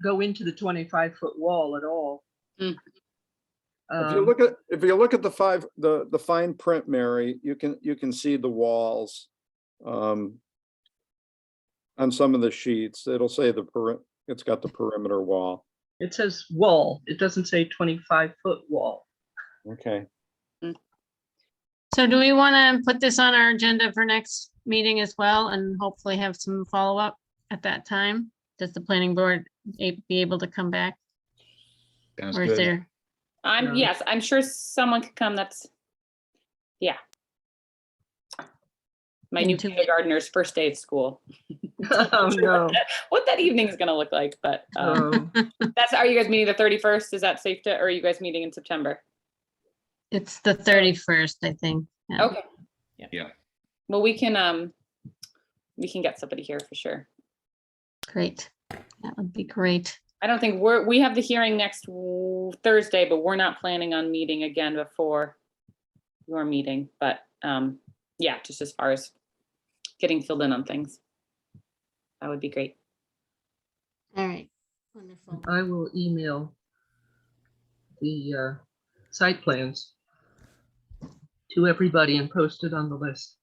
go into the 25-foot wall at all. If you look at the fine print, Mary, you can see the walls on some of the sheets. It'll say it's got the perimeter wall. It says wall. It doesn't say 25-foot wall. Okay. So do we want to put this on our agenda for next meeting as well, and hopefully have some follow-up at that time? Does the planning board be able to come back? Sounds Or is good. there? Yes, I'm sure someone could come. Yeah. My new kindergartner's first day at school. Oh, no. What that evening is going to look like, but are you guys meeting the 31st? Is that safe or are you guys meeting in September? It's the 31st, I think. Yeah. Okay. Yeah. Well, we can get somebody here for sure. Great. That would be great. I don't think we have the hearing next Thursday, but we're not planning on meeting again before your meeting. But yeah, just as far as getting filled in on things, that would be great. All right. Wonderful. I will email the site plans to everybody and post it on the list.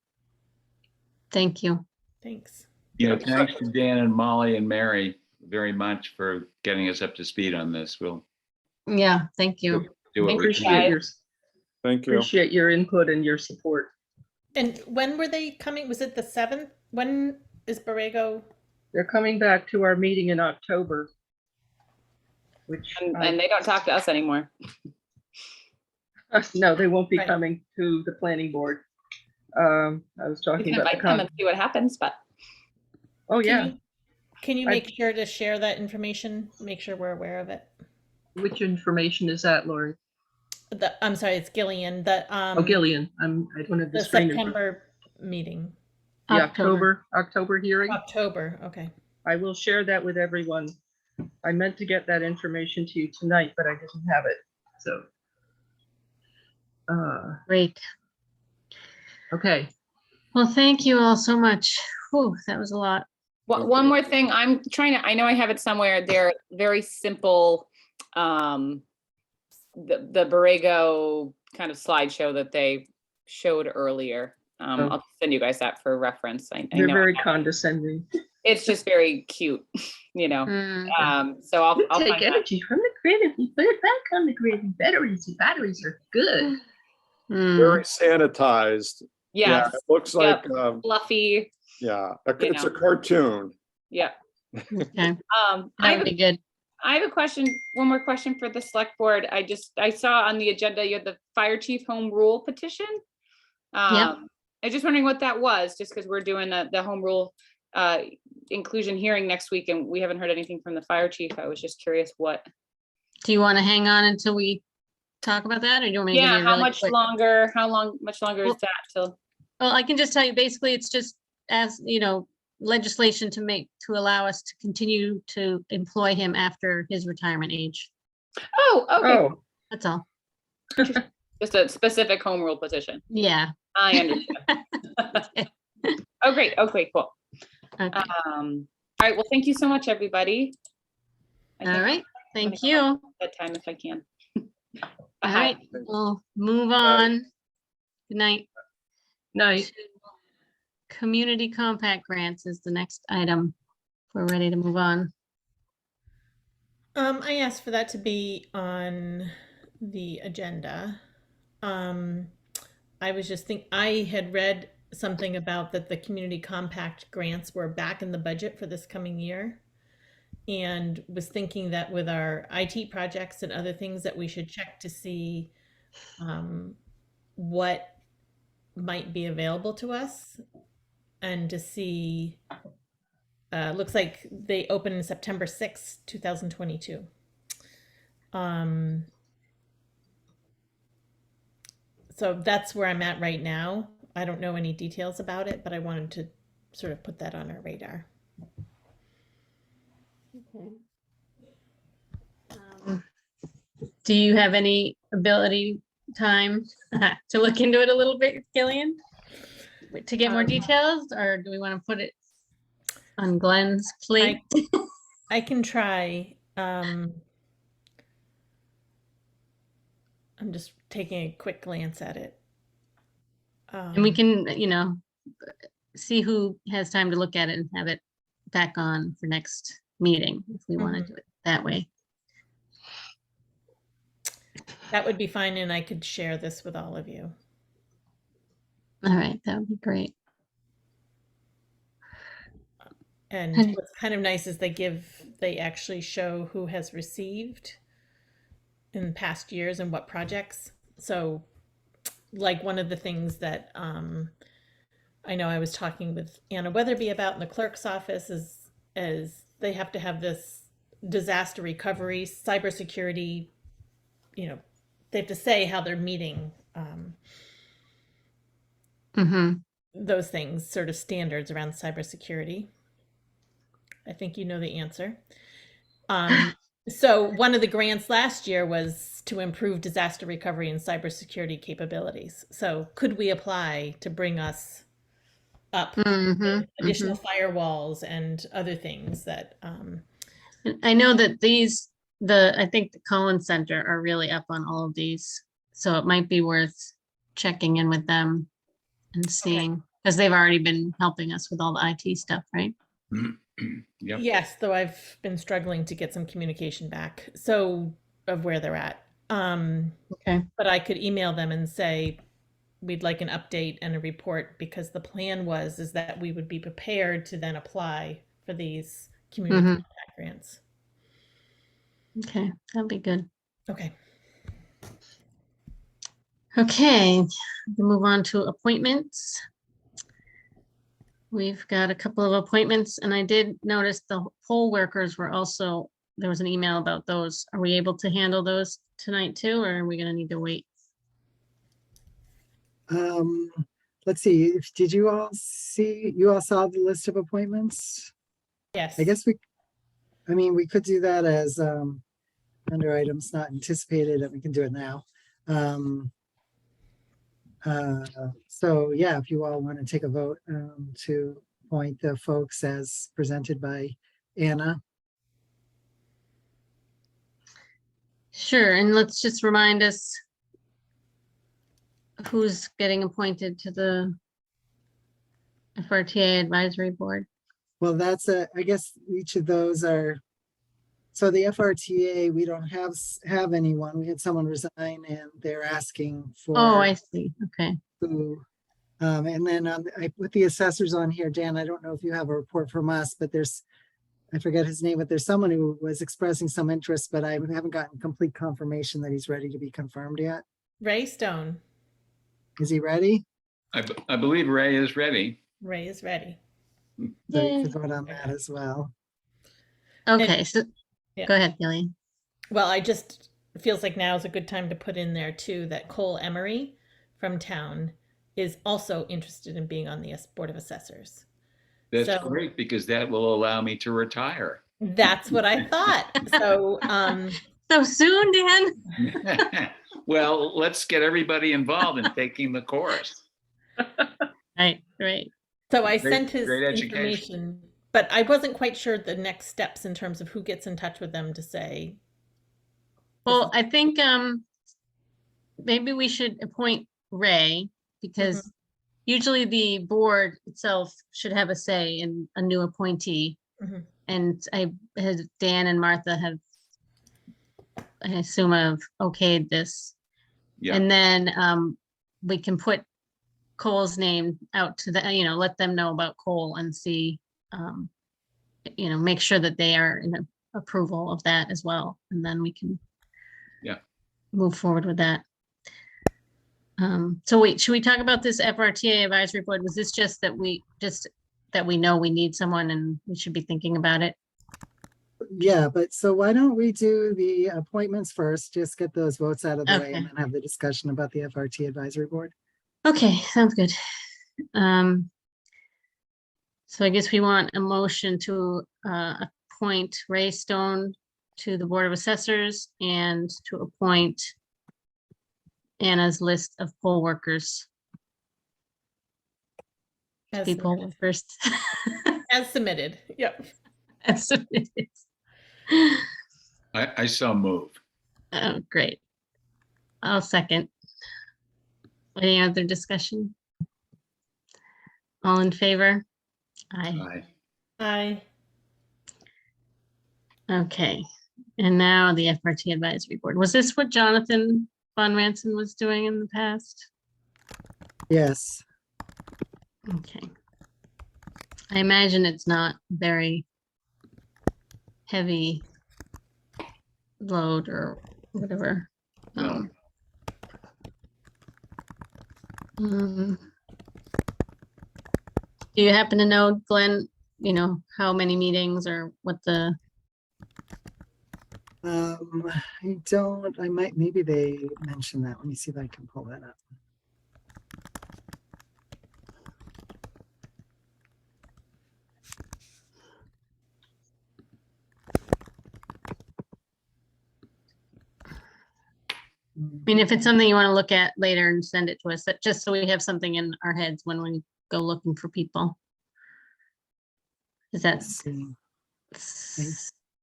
Thank you. Thanks. Yeah, thanks to Dan and Molly and Mary very much for getting us up to speed on this. We'll Yeah, thank you. do what we Appreciate can. Thank you. Appreciate your input and your support. And when were they coming? Was it the 7th? When is Borrego? They're coming back to our meeting in October. And they don't talk to us anymore. No, they won't be Right. coming to the planning board. I was We talking can about invite them and see what happens, but Oh, yeah. Can you make sure to share that information? Make sure we're aware of it. Which information is that, Lori? I'm sorry, it's Gillian. Oh, Gillian. I don't have the The screen. in front. September meeting. The October hearing. October, okay. I will share that with everyone. I meant to get that information to you tonight, but I didn't have it. So. Great. Okay. Well, thank you all so much. Whew, that was a lot. One more thing, I'm trying to, I know I have it somewhere, they're very simple, the Borrego kind of slideshow that they showed earlier. Oh. I'll send you guys that for reference. I They're know very condescending. it's just very cute, you know. Mm. So I'll Take find that. energy from the grid and we put it back on the grid. And batteries are good. Mm. Very sanitized. Yeah, Yes, it looks Yep. like, fluffy. yeah, You it's a know. cartoon. Yeah. Okay, I that have would a be good. I have a question, one more question for the select board. I saw on the agenda, you had the fire chief home rule petition. I was just wondering what that was, just because we're doing the home rule inclusion hearing next week and we haven't heard anything from the fire chief. I was just curious what. Do you want to hang on until we talk about that, or do you want me to give Yeah, you a how really much quick? longer, much longer is Well- that till? Well, I can just tell you, basically, it's just as, you know, legislation to allow us to continue to employ him after his retirement age. Oh, okay, Oh, That's all. just a specific home rule petition. Yeah. I understand. Oh, great. Okay, cool. Okay. All right, well, thank you so much, everybody. I All think right. I'm gonna Thank go you. home at bedtime if I can. All Bye. right. We'll move on. Good night. nice. Community compact grants is the next item. We're ready to move on. I asked for that to be on the agenda. I was just I had read something about that the community compact grants were back in the budget for this coming year. And was thinking that with our IT projects and other things that we should check to see what might be available to us and to see, looks like they open September 6th, 2022. So that's where I'm at right now. I don't know any details about it, but I wanted to sort of put that on our radar. Okay. Do you have any ability, time to look into it a little bit, Gillian? To get more details, or do we want to put it on Glenn's plate? I can try. I'm just taking a quick glance at it. And we can, you know, see who has time to look at it and have it back on for next meeting if we want to do it that way. That would be fine, and I could share this with all of you. All right, that would be great. And what's kind of nice is they actually show who has received in past years and what projects. So like one of the things that I know I was talking with Anna Weatherby about in the clerk's office is they have to have this disaster recovery, cybersecurity, you know, they have to say how they're meeting those things, sort of standards around cybersecurity. I think you know the answer. So one of the grants last year was to improve disaster recovery and cybersecurity capabilities. So could we apply to bring us up additional firewalls and other things that I know that I think the Collins Center are really up on all of these. So it might be worth checking in with them and seeing, because they've already been helping us with all the IT stuff, right? Yep. Yes, though I've been struggling to get some communication back, so of where they're at. Okay. But I could email them and say, we'd like an update and a report, because the plan is that we would be prepared to then apply for these community compact grants. Okay, that'll be good. Okay. Okay, we can move on to appointments. We've got a couple of appointments, and I did notice the poll workers were also, there was an email about those. Are we able to handle those tonight too, or are we gonna need to wait? Let's see, did you all saw the list of appointments? Yes. I guess we could do that as under items not anticipated, and we can do it now. So yeah, if you all want to take a vote to appoint the folks as presented by Anna. Sure, and let's just remind us who's getting appointed to the FRTA Advisory Board. Well, that's I guess each of those are, so the FRTA, we don't have anyone. We had someone resign and they're asking for. Oh, I see. Okay. who, and then I put the assessors on here. Dan, I don't know if you have a report from us, but there's, I forget his name, but there's someone who was expressing some interest, but I haven't gotten complete confirmation that he's ready to be confirmed yet. Ray Stone. Is he ready? I believe Ray is ready. Ray is ready. So you could vote on that as well. Okay, so yeah. Go ahead, Gillian. Well, I just feels like now is a good time to put in there too that Cole Emery from town is also interested in being on the Board of Assessors. That's So- great because that will allow me to retire. That's what I thought. So, So soon, Dan? Well, let's get everybody involved in taking the course. Right. so I Great- sent his great education. information, but I wasn't quite sure the next steps in terms of who gets in touch with them to say. Well, I think maybe we should appoint Ray because usually the board itself should have a say in a new appointee. Mhm. And Dan and Martha have, I assume, have okayed this. Yeah. And then we can put Cole's name out to the, let them know about Cole and see, make sure that they are in approval of that as well. And then we can move forward with that. So wait, should we talk about this FRTA advisory board? Was this just that we know we need someone and we should be thinking about it? Yeah, but so why don't we do the appointments first, just get those votes out of the way Okay. and then have the discussion about the FRT advisory board. Okay, sounds good. So I guess we want a motion to appoint Ray Stone to the Board of Assessors and to appoint Anna's list of poll workers. As People submitted. first. As submitted. Yep. As submitted. I so move. Oh, great. I'll second. Any other discussion? All in favor? Aye. Aye. Okay. And now the FRT Advisory Board. Was this what Jonathan Von Ranson was doing in the past? Yes. Okay. I imagine it's not very heavy load or whatever. No. Do you happen to know, Glenn, how many meetings or what the, I don't, maybe they mentioned that. Let me see if I can pull that up. I mean, if it's something you want to look at later and send it to us, just so we have something in our heads when we go looking for people. Does that Let's see.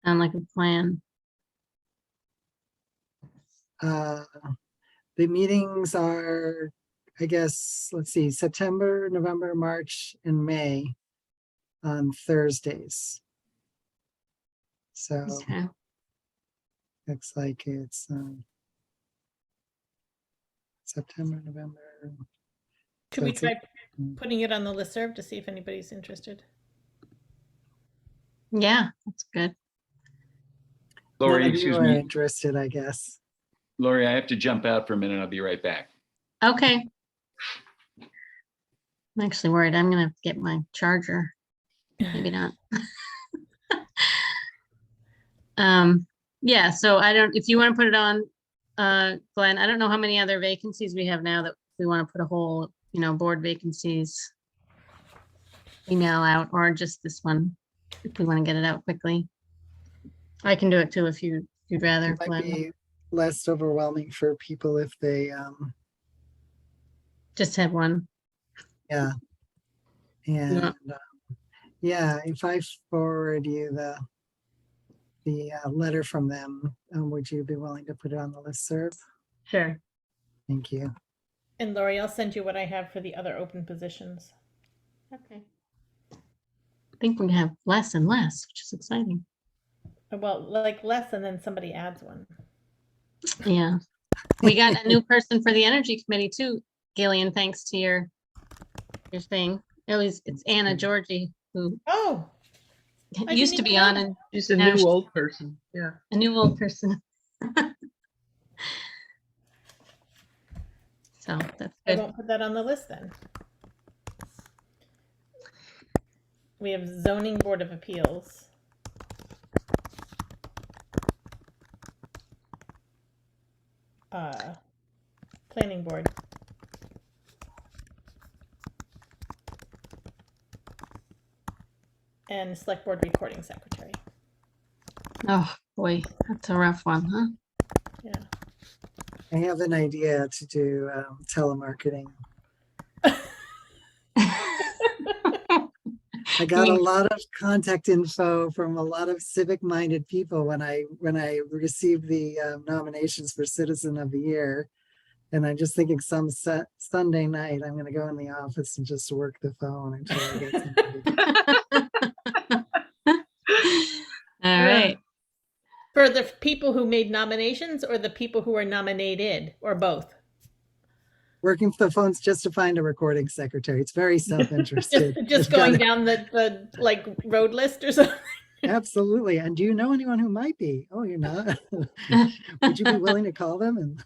sound like a plan? The meetings are, I guess, let's see, September, November, March, and May on Thursdays. So Okay. looks like it's September, November. Should So we it's try putting it on the listserv to see if anybody's interested? Yeah, that's good. Lori, None of you excuse are me. interested, I guess. Lori, I have to jump out for a minute. I'll be right back. Okay. I'm actually worried I'm gonna have to get my charger. Maybe not. Yeah, so if you want to put it on, Glenn, I don't know how many other vacancies we have now that we want to put a whole, board vacancies email out, or just this one, if we want to get it out quickly. I can do it too if you'd rather, It might Glenn. be less overwhelming for people if they Just had one. Yeah. And yeah, if I forward you the letter from them, would you be willing to put it on the listserv? Sure. Thank you. And Lori, I'll send you what I have for the other open positions. Okay. I think we have less and less, which is exciting. Well, like less, and then somebody adds one. Yeah. We got a new person for the Energy Committee too, Gillian, thanks to your thing. It's Anna Georgie, who Oh, I used didn't to even be know on, that. and She's a now new she's old person. Yeah. a new old person. So that's I good. won't put that on the list then. We have Zoning Board of Appeals. Planning Board. And Select Board Recording Secretary. Oh boy, that's a rough one, huh? Yeah. I have an idea to do telemarketing. I got a lot of contact info from a lot of civic-minded people when I received the nominations for Citizen of the Year, and I'm just thinking some Sunday night I'm going to go in the office and just work the phone until I get somebody. All right. For the people who made nominations or the people who were nominated, or both? Working the phones just to find a recording secretary. It's very self-interested. just going down the like road list or something. Absolutely. And do you know anyone who might be? Oh, you're not? Would you be willing to call them and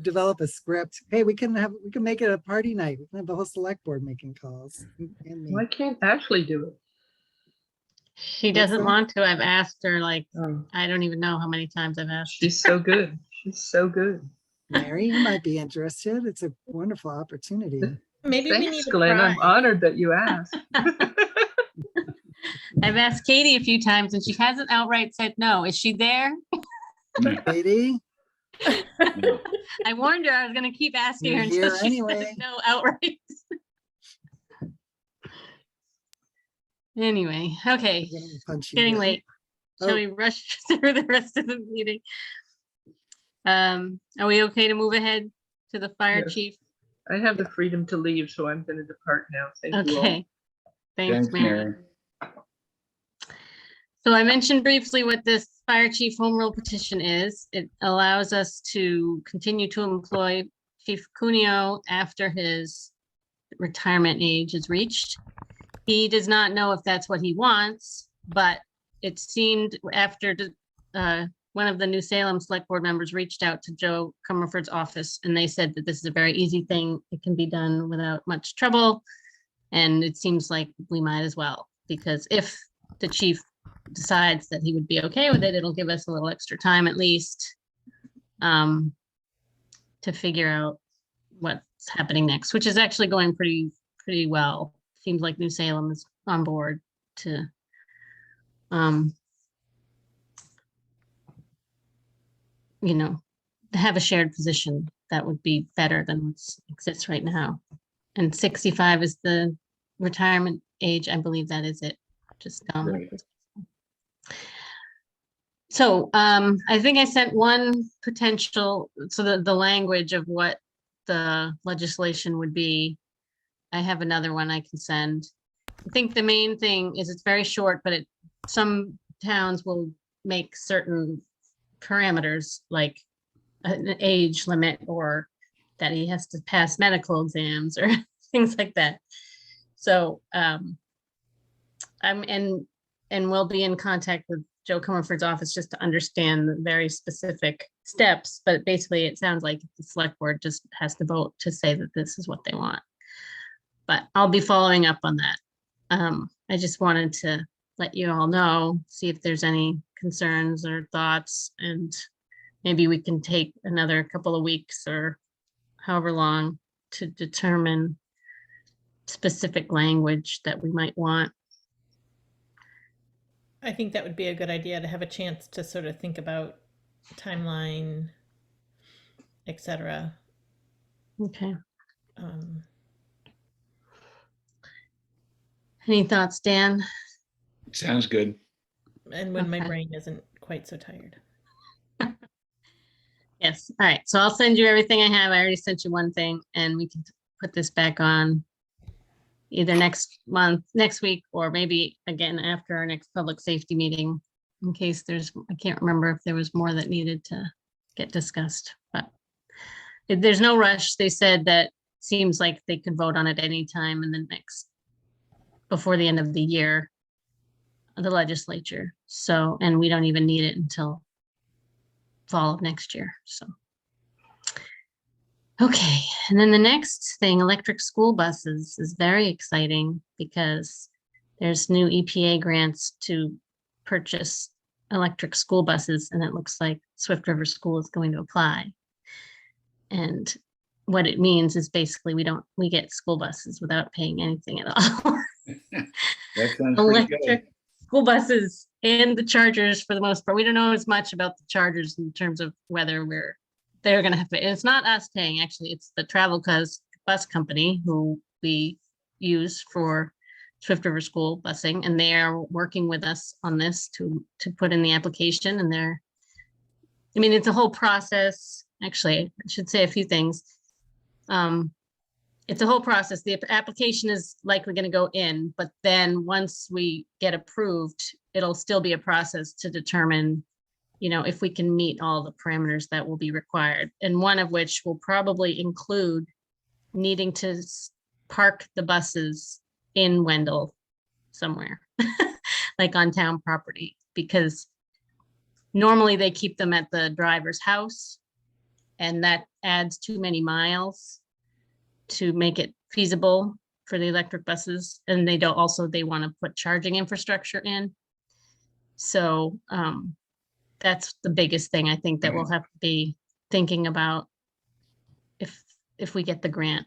develop a script? Hey, we can make it a party night. We can have the whole select board making calls. And me. Why can't Ashley do it? She doesn't want to. I've asked her like, Oh, I don't even know how many times I've asked. she's so good. She's so good. Mary, you might be interested. It's a wonderful opportunity. Maybe we Thanks, need a Glenn. I'm prize. honored that you asked. I've asked Katie a few times and she hasn't outright said no. Is she there? Katie, I warned her I was going to keep asking You're her until here she anyway. said no outright. Anyway, okay, I'm gonna punch you getting now. late. Shall Oh. we rush through the rest of the meeting? Are we okay to move ahead to the fire Yes. chief? I have the freedom to leave, so I'm going to depart now. Thank you all. Okay. Thanks, Mary. Mary. So I mentioned briefly what this fire chief home rule petition is. It allows us to continue to employ Chief Cuneo after his retirement age is reached. He does not know if that's what he wants, but it seemed after one of the New Salem Select Board members reached out to Joe Comerford's office, and they said that this is a very easy thing. It can be done without much trouble. And it seems like we might as well, because if the chief decides that he would be okay with it, it'll give us a little extra time at least to figure out what's happening next, which is actually going pretty well. Seems like New Salem is on board to have a shared position that would be better than what exists right now. And 65 is the retirement age. I believe that is it. Just Right. So I think I sent one potential, so the language of what the legislation would be. I have another one I can send. I think the main thing is it's very short, but some towns will make certain parameters like an age limit or that he has to pass medical exams or things like that. So we'll be in contact with Joe Comerford's office just to understand the very specific steps. But basically, it sounds like the select board just has to vote to say that this is what they want. But I'll be following up on that. I just wanted to let you all know, see if there's any concerns or thoughts, and maybe we can take another couple of weeks or however long to determine specific language that we might want. I think that would be a good idea to have a chance to sort of think about timeline, etc. Okay. Um, Any thoughts, Dan? Sounds good. and when my Okay. brain isn't quite so tired. Yes. All right. So I'll send you everything I have. I already sent you one thing, and we can put this back on either next month, next week, or maybe again after our next public safety meeting, in case I can't remember if there was more that needed to get discussed, but there's no rush. They said that seems like they could vote on it anytime in the before the end of the year, the legislature. So, and we don't even need it until fall of next year. So, okay. And then the next thing, electric school buses, is very exciting because there's new EPA grants to purchase electric school buses, and it looks like Swift River School is going to apply. And what it means is basically we get school buses without paying anything at all. That sounds pretty good. Electric school buses and the chargers for the most part. We don't know as much about the chargers in terms of whether they're going to have to. It's not us paying, actually. It's the Travel Bus Company who we use for Swift River School busing, and they are working with us on this to put in the application. And it's a whole process. Actually, I should say a few things. It's a whole process. The application is likely going to go in, but then once we get approved, it'll still be a process to determine, if we can meet all the parameters that will be required. And one of which will probably include needing to park the buses in Wendell somewhere, like on town property, because normally they keep them at the driver's house, and that adds too many miles to make it feasible for the electric buses. And they want to put charging infrastructure in. So that's the biggest thing I think that we'll have to be thinking about if we get the grant.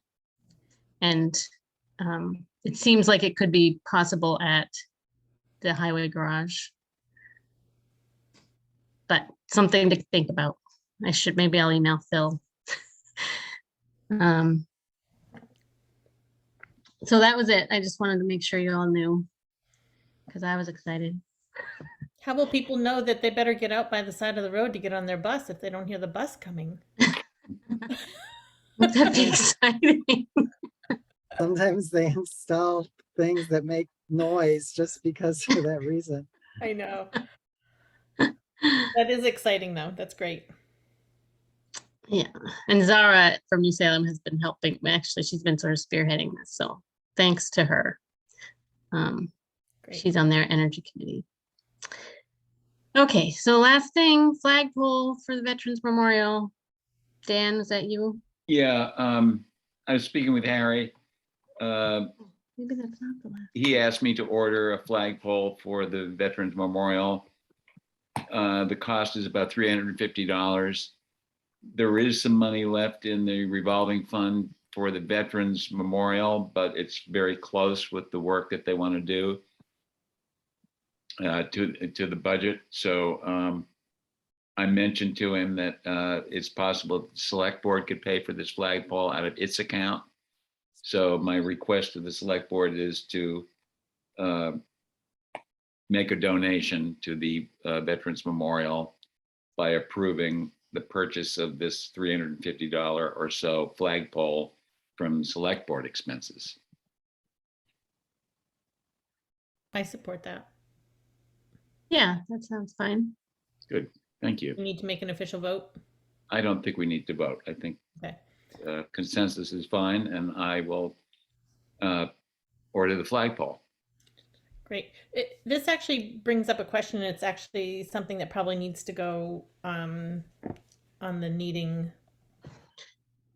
And it seems like it could be possible at the highway garage, but something to think about. Maybe I'll email Phil. So that was it. I just wanted to make sure you all knew, because I was excited. How will people know that they better get out by the side of the road to get on their bus if they don't hear the bus coming? That'd be exciting. Sometimes they install things that make noise just because for that reason. I know. That is exciting though. That's great. Yeah. And Zara from New Salem has been helping. Actually, she's been sort of spearheading this. So thanks to her. She's on their energy committee. Okay. So last thing, flagpole for the Veterans Memorial. Dan, is that you? Yeah. I was speaking with Harry. Maybe that's not the last. He asked me to order a flagpole for the Veterans Memorial. The cost is about $350. There is some money left in the revolving fund for the Veterans Memorial, but it's very close with the work that they want to do to the budget. So I mentioned to him that it's possible the select board could pay for this flagpole out of its account. So my request to the select board is to make a donation to the Veterans Memorial by approving the purchase of this $350 or so flagpole from select board expenses. I support that. Yeah, that sounds fine. Good, thank you. We need to make an official vote. I don't think we need to vote. I think Okay. Consensus is fine, and I will order the flagpole. Great. This actually brings up a question. It's actually something that probably needs to go on the needing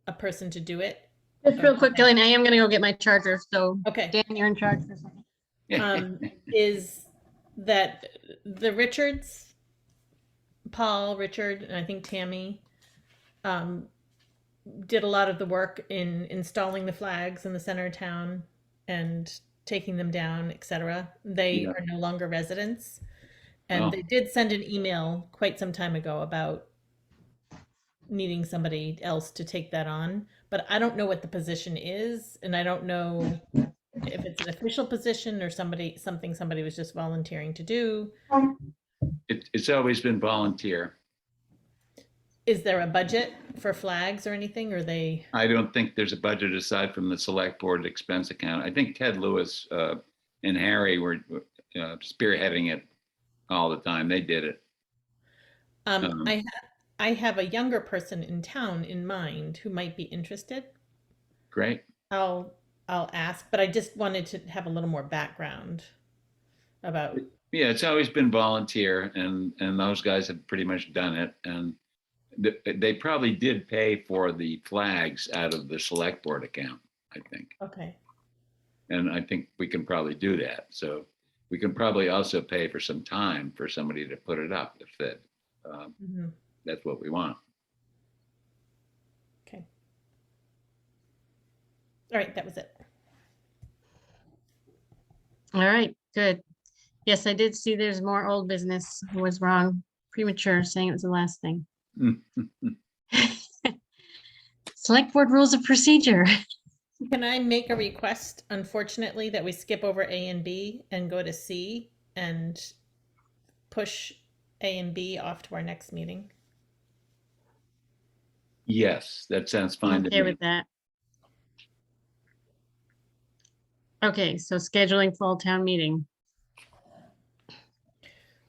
a person to do it. Just real quick, Gillian, I am going to go get my charger. So Okay. Dan, you're in charge for a second. Is that the Richards, Paul, Richard, and I think Tammy did a lot of the work in installing the flags in the center of town and taking them down, etc. They are no longer residents. And they did send an email quite some time ago about needing somebody else to take that on, but I don't know what the position is, and I don't know if it's an official position or something somebody was just volunteering to do. It's always been volunteer. Is there a budget for flags or anything, or they? I don't think there's a budget aside from the select board expense account. I think Ted Lewis and Harry were spearheading it all the time. They did it. I have a younger person in town in mind who might be interested. Great. I'll ask, but I just wanted to have a little more background about. Yeah, it's always been volunteer, and those guys have pretty much done it. And they probably did pay for the flags out of the select board account, I think. Okay. And I think we can probably do that. So we can probably also pay for some time for somebody to put it up if that's what we want. Okay. All right, that was it. All right, good. Yes, I did see there's more old business. I was wrong, premature, saying it was the last thing. Select board rules of procedure. Can I make a request, unfortunately, that we skip over A and B and go to C and push A and B off to our next meeting? Yes, that sounds fine to Okay me. with that. Okay, so scheduling fall town meeting.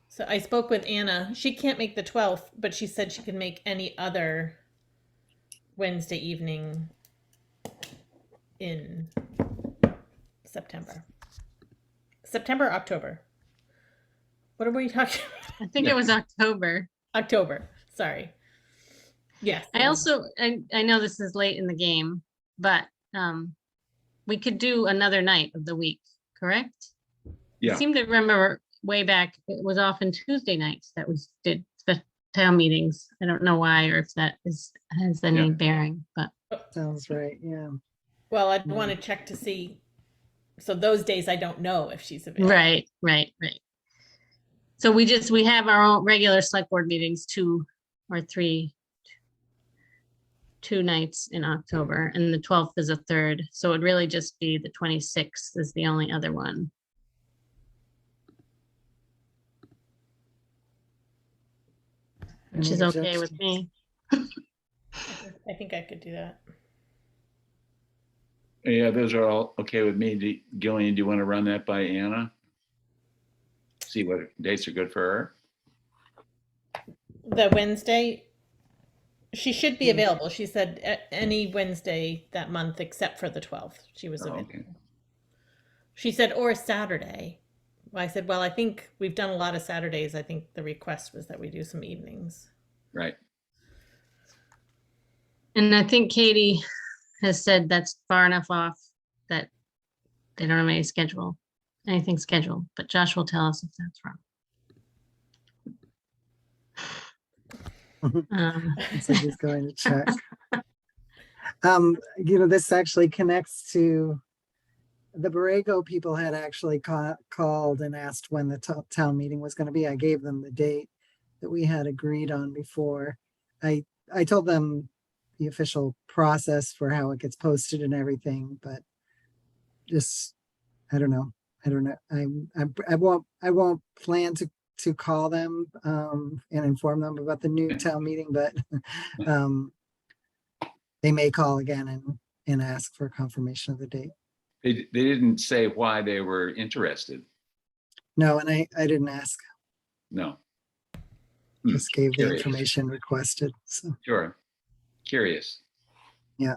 So I spoke with Anna. She can't make the 12th, but she said she can make any other Wednesday evening in September. September, October. What are we talking about? I think it was October. October, sorry. Yes. I also, I know this is late in the game, but we could do another night of the week, correct? Yeah. I seem to remember way back, it was often Tuesday nights that we did the town meetings. I don't know why, or if that has any bearing, but. Sounds right, yeah. Well, I'd want to check to see. So those days I don't know if she's available. Right. So we have our own regular select board meetings, 2 or 3, 2 nights in October, and the 12th is a third. So it'd really just be the 26th is the only other one. Which is okay with me. I think I could do that. Yeah, those are all okay with me. Gillian, do you want to run that by Anna? See what dates are good for her? The Wednesday, she should be available. She said any Wednesday that month except for the 12th. She was available. Okay. She said, or Saturday. I said, well, I think we've done a lot of Saturdays. I think the request was that we do some evenings. Right. And I think Katie has said that's far enough off that they don't have anything scheduled, but Josh will tell us if that's wrong. So he's going to check. This actually connects to the Borrego people had actually called and asked when the town meeting was going to be. I gave them the date that we had agreed on before. I told them the official process for how it gets posted and everything, but just, I don't know. I won't plan to call them and inform them about the new town meeting, but they may call again and ask for confirmation of the date. They didn't say why they were interested. No, and I didn't ask. No. Just gave the Curious. information requested. So Sure. Curious. yeah.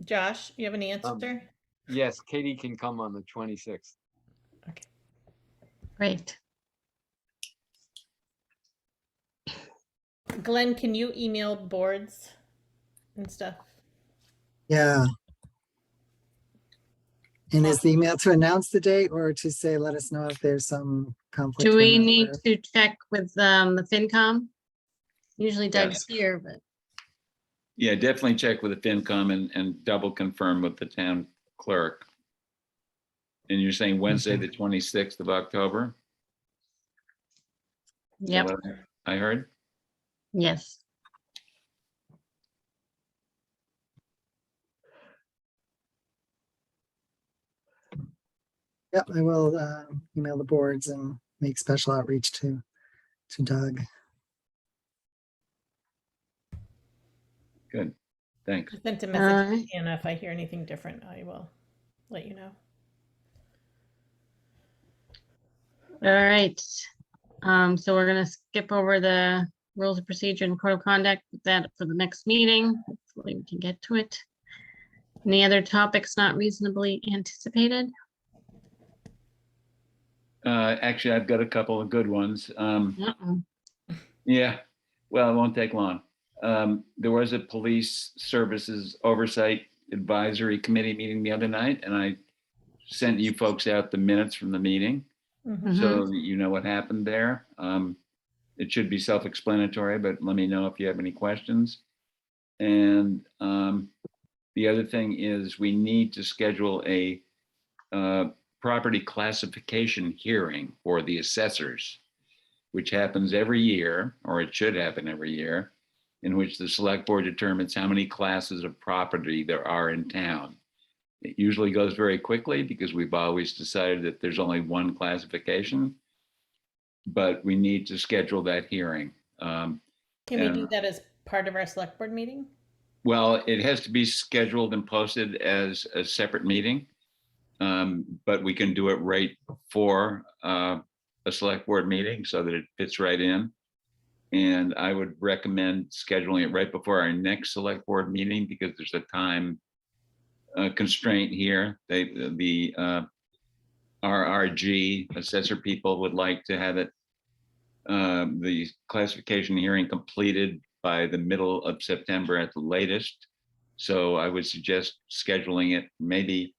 Josh, you have any answer? Yes, Katie can come on the 26th. Okay. Great. Glenn, can you email boards and stuff? Yeah. And is the email to announce the date or to say, let us know if there's some conflict? Do we're we not need aware of? to check with the FinCom? Usually Doug's here, but Yeah, definitely check with the FinCom and double confirm with the town clerk. And you're saying Wednesday, the 26th of October? Is that yep. what I heard? Yes. Yep, I will email the boards and make special outreach to Doug. Good, thanks. I sent a message Alright. to Anna. If I hear anything different, I will let you know. All right. So we're gonna skip over the rules of procedure and code of conduct, with that for the next meeting. Hopefully we can get to it. Any other topics not reasonably anticipated? Actually, I've got a couple of good ones. Uh-oh. Yeah, well, it won't take long. There was a police services oversight advisory committee meeting the other night, and I sent you folks out the minutes from the meeting, so that you know what happened there. It should be self-explanatory, but let me know if you have any questions. And the other thing is we need to schedule a property classification hearing for the assessors, which happens every year, or it should happen every year, in which the select board determines how many classes of property there are in town. It usually goes very quickly because we've always decided that there's only one classification, but we need to schedule that hearing. Can we do that as part of our select board meeting? Well, it has to be scheduled and posted as a separate meeting, but we can do it right before a select board meeting so that it fits right in. And I would recommend scheduling it right before our next select board meeting because there's a time constraint here. The RRG assessor people would like to have it, the classification hearing completed by the middle of September at the latest. So I would suggest scheduling it maybe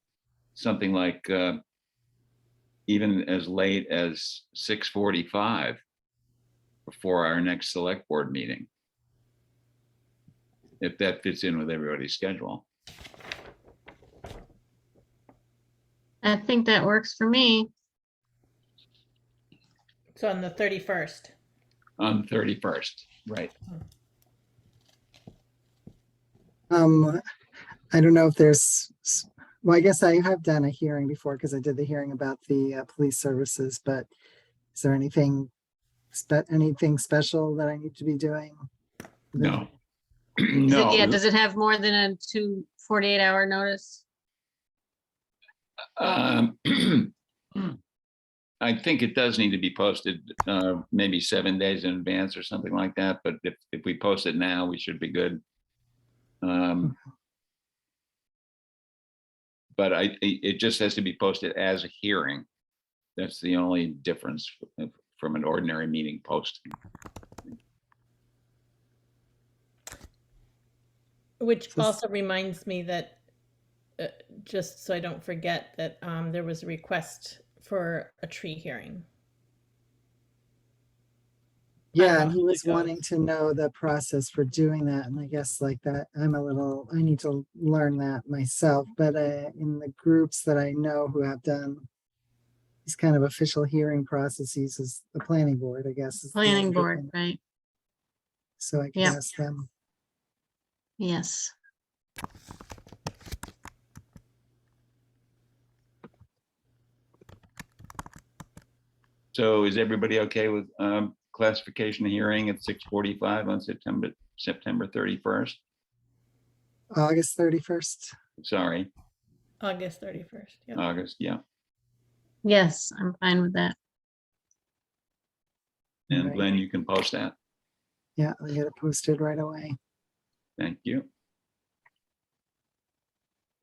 something like even as late as 6:45 before our next select board meeting, if that fits in with everybody's schedule. I think that works for me. So on the 31st. On 31st, right. I don't know if there's, well, I guess I have done a hearing before because I did the hearing about the police services, but is there anything special that I need to be doing? No. Yeah, No. does it have more than a 48-hour notice? I think it does need to be posted maybe 7 days in advance or something like that. But if we post it now, we should be good. But it just has to be posted as a hearing. That's the only difference from an ordinary meeting posting. Which also reminds me that, just so I don't forget, that there was a request for a tree hearing. Yeah, and he was wanting to know the process for doing that. And I guess like that, I need to learn that myself. But in the groups that I know who have done these kind of official hearing processes is the planning board, I guess. Is the Planning other board, one. right? So I can Yep. ask them. Yes. So is everybody okay with classification hearing at 6:45 on September 31st? August 31st. Sorry, August 31st. Yep. August, yeah. Yes, I'm fine with that. And Right. Glenn, you can post that. Yeah, I'll get it posted right away. Thank you.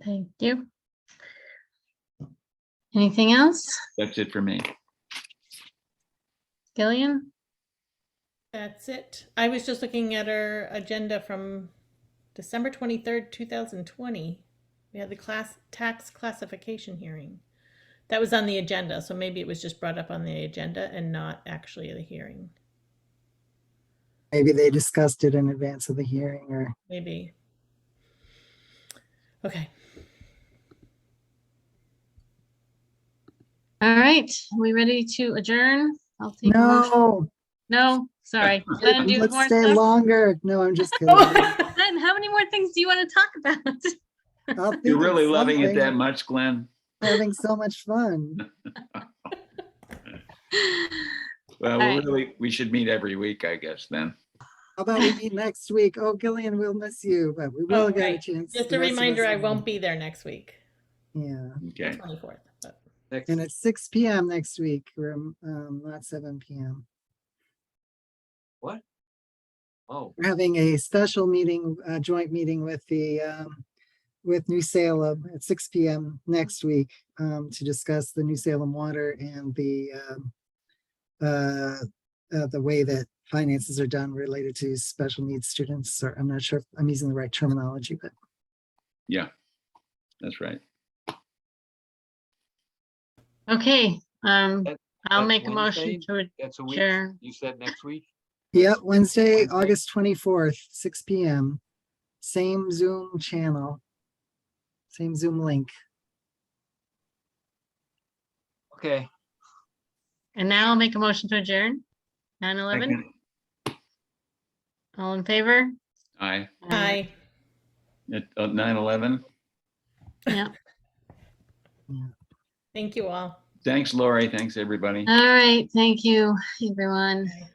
Thank you. Anything else? That's it for me. Gillian? That's it. I was just looking at our agenda from December 23rd, 2020. We had the tax classification hearing. That was on the agenda, so maybe it was just brought up on the agenda and not actually the hearing. Maybe they discussed it in advance of the hearing or. Maybe. Okay. All right, are we ready to adjourn? I'll take a motion. No, No, Sorry. Glenn, do you have Let's more stay stuff? longer. No, I'm just kidding. Glenn, how many more things do you want to talk about? I'll think You're of really loving it something. that much, Glenn? Having so much fun. Well, All right. we should meet every week, I guess, then. How about we meet next week? Oh, Gillian, we'll miss you, but we will Oh, get a right. chance. Just the a rest of us reminder, I will. won't be there next week, Yeah, the Okay. 24th. But Next, and it's 6 p.m. next week, not 7 p.m. what? Oh, We're having a special meeting, joint meeting with with New Salem at 6 p.m. next week to discuss the New Salem water and the way that finances are done related to special needs students. Or I'm not sure if I'm using the right terminology, but Yeah, that's right. Okay, I'll that's make a motion Wednesday? to That's a week. adjourn. You said next week? yeah, Wednesday, Wednesday? August 24th, 6 p.m. Same Zoom channel, same Zoom link. Okay. And now I'll make a motion to adjourn. 9/11. Second. All in favor? Aye. hi. At 9/11. Yeah. Thank you all. Thanks, Lori. Thanks, everybody. All right. Thank you, everyone. Bye.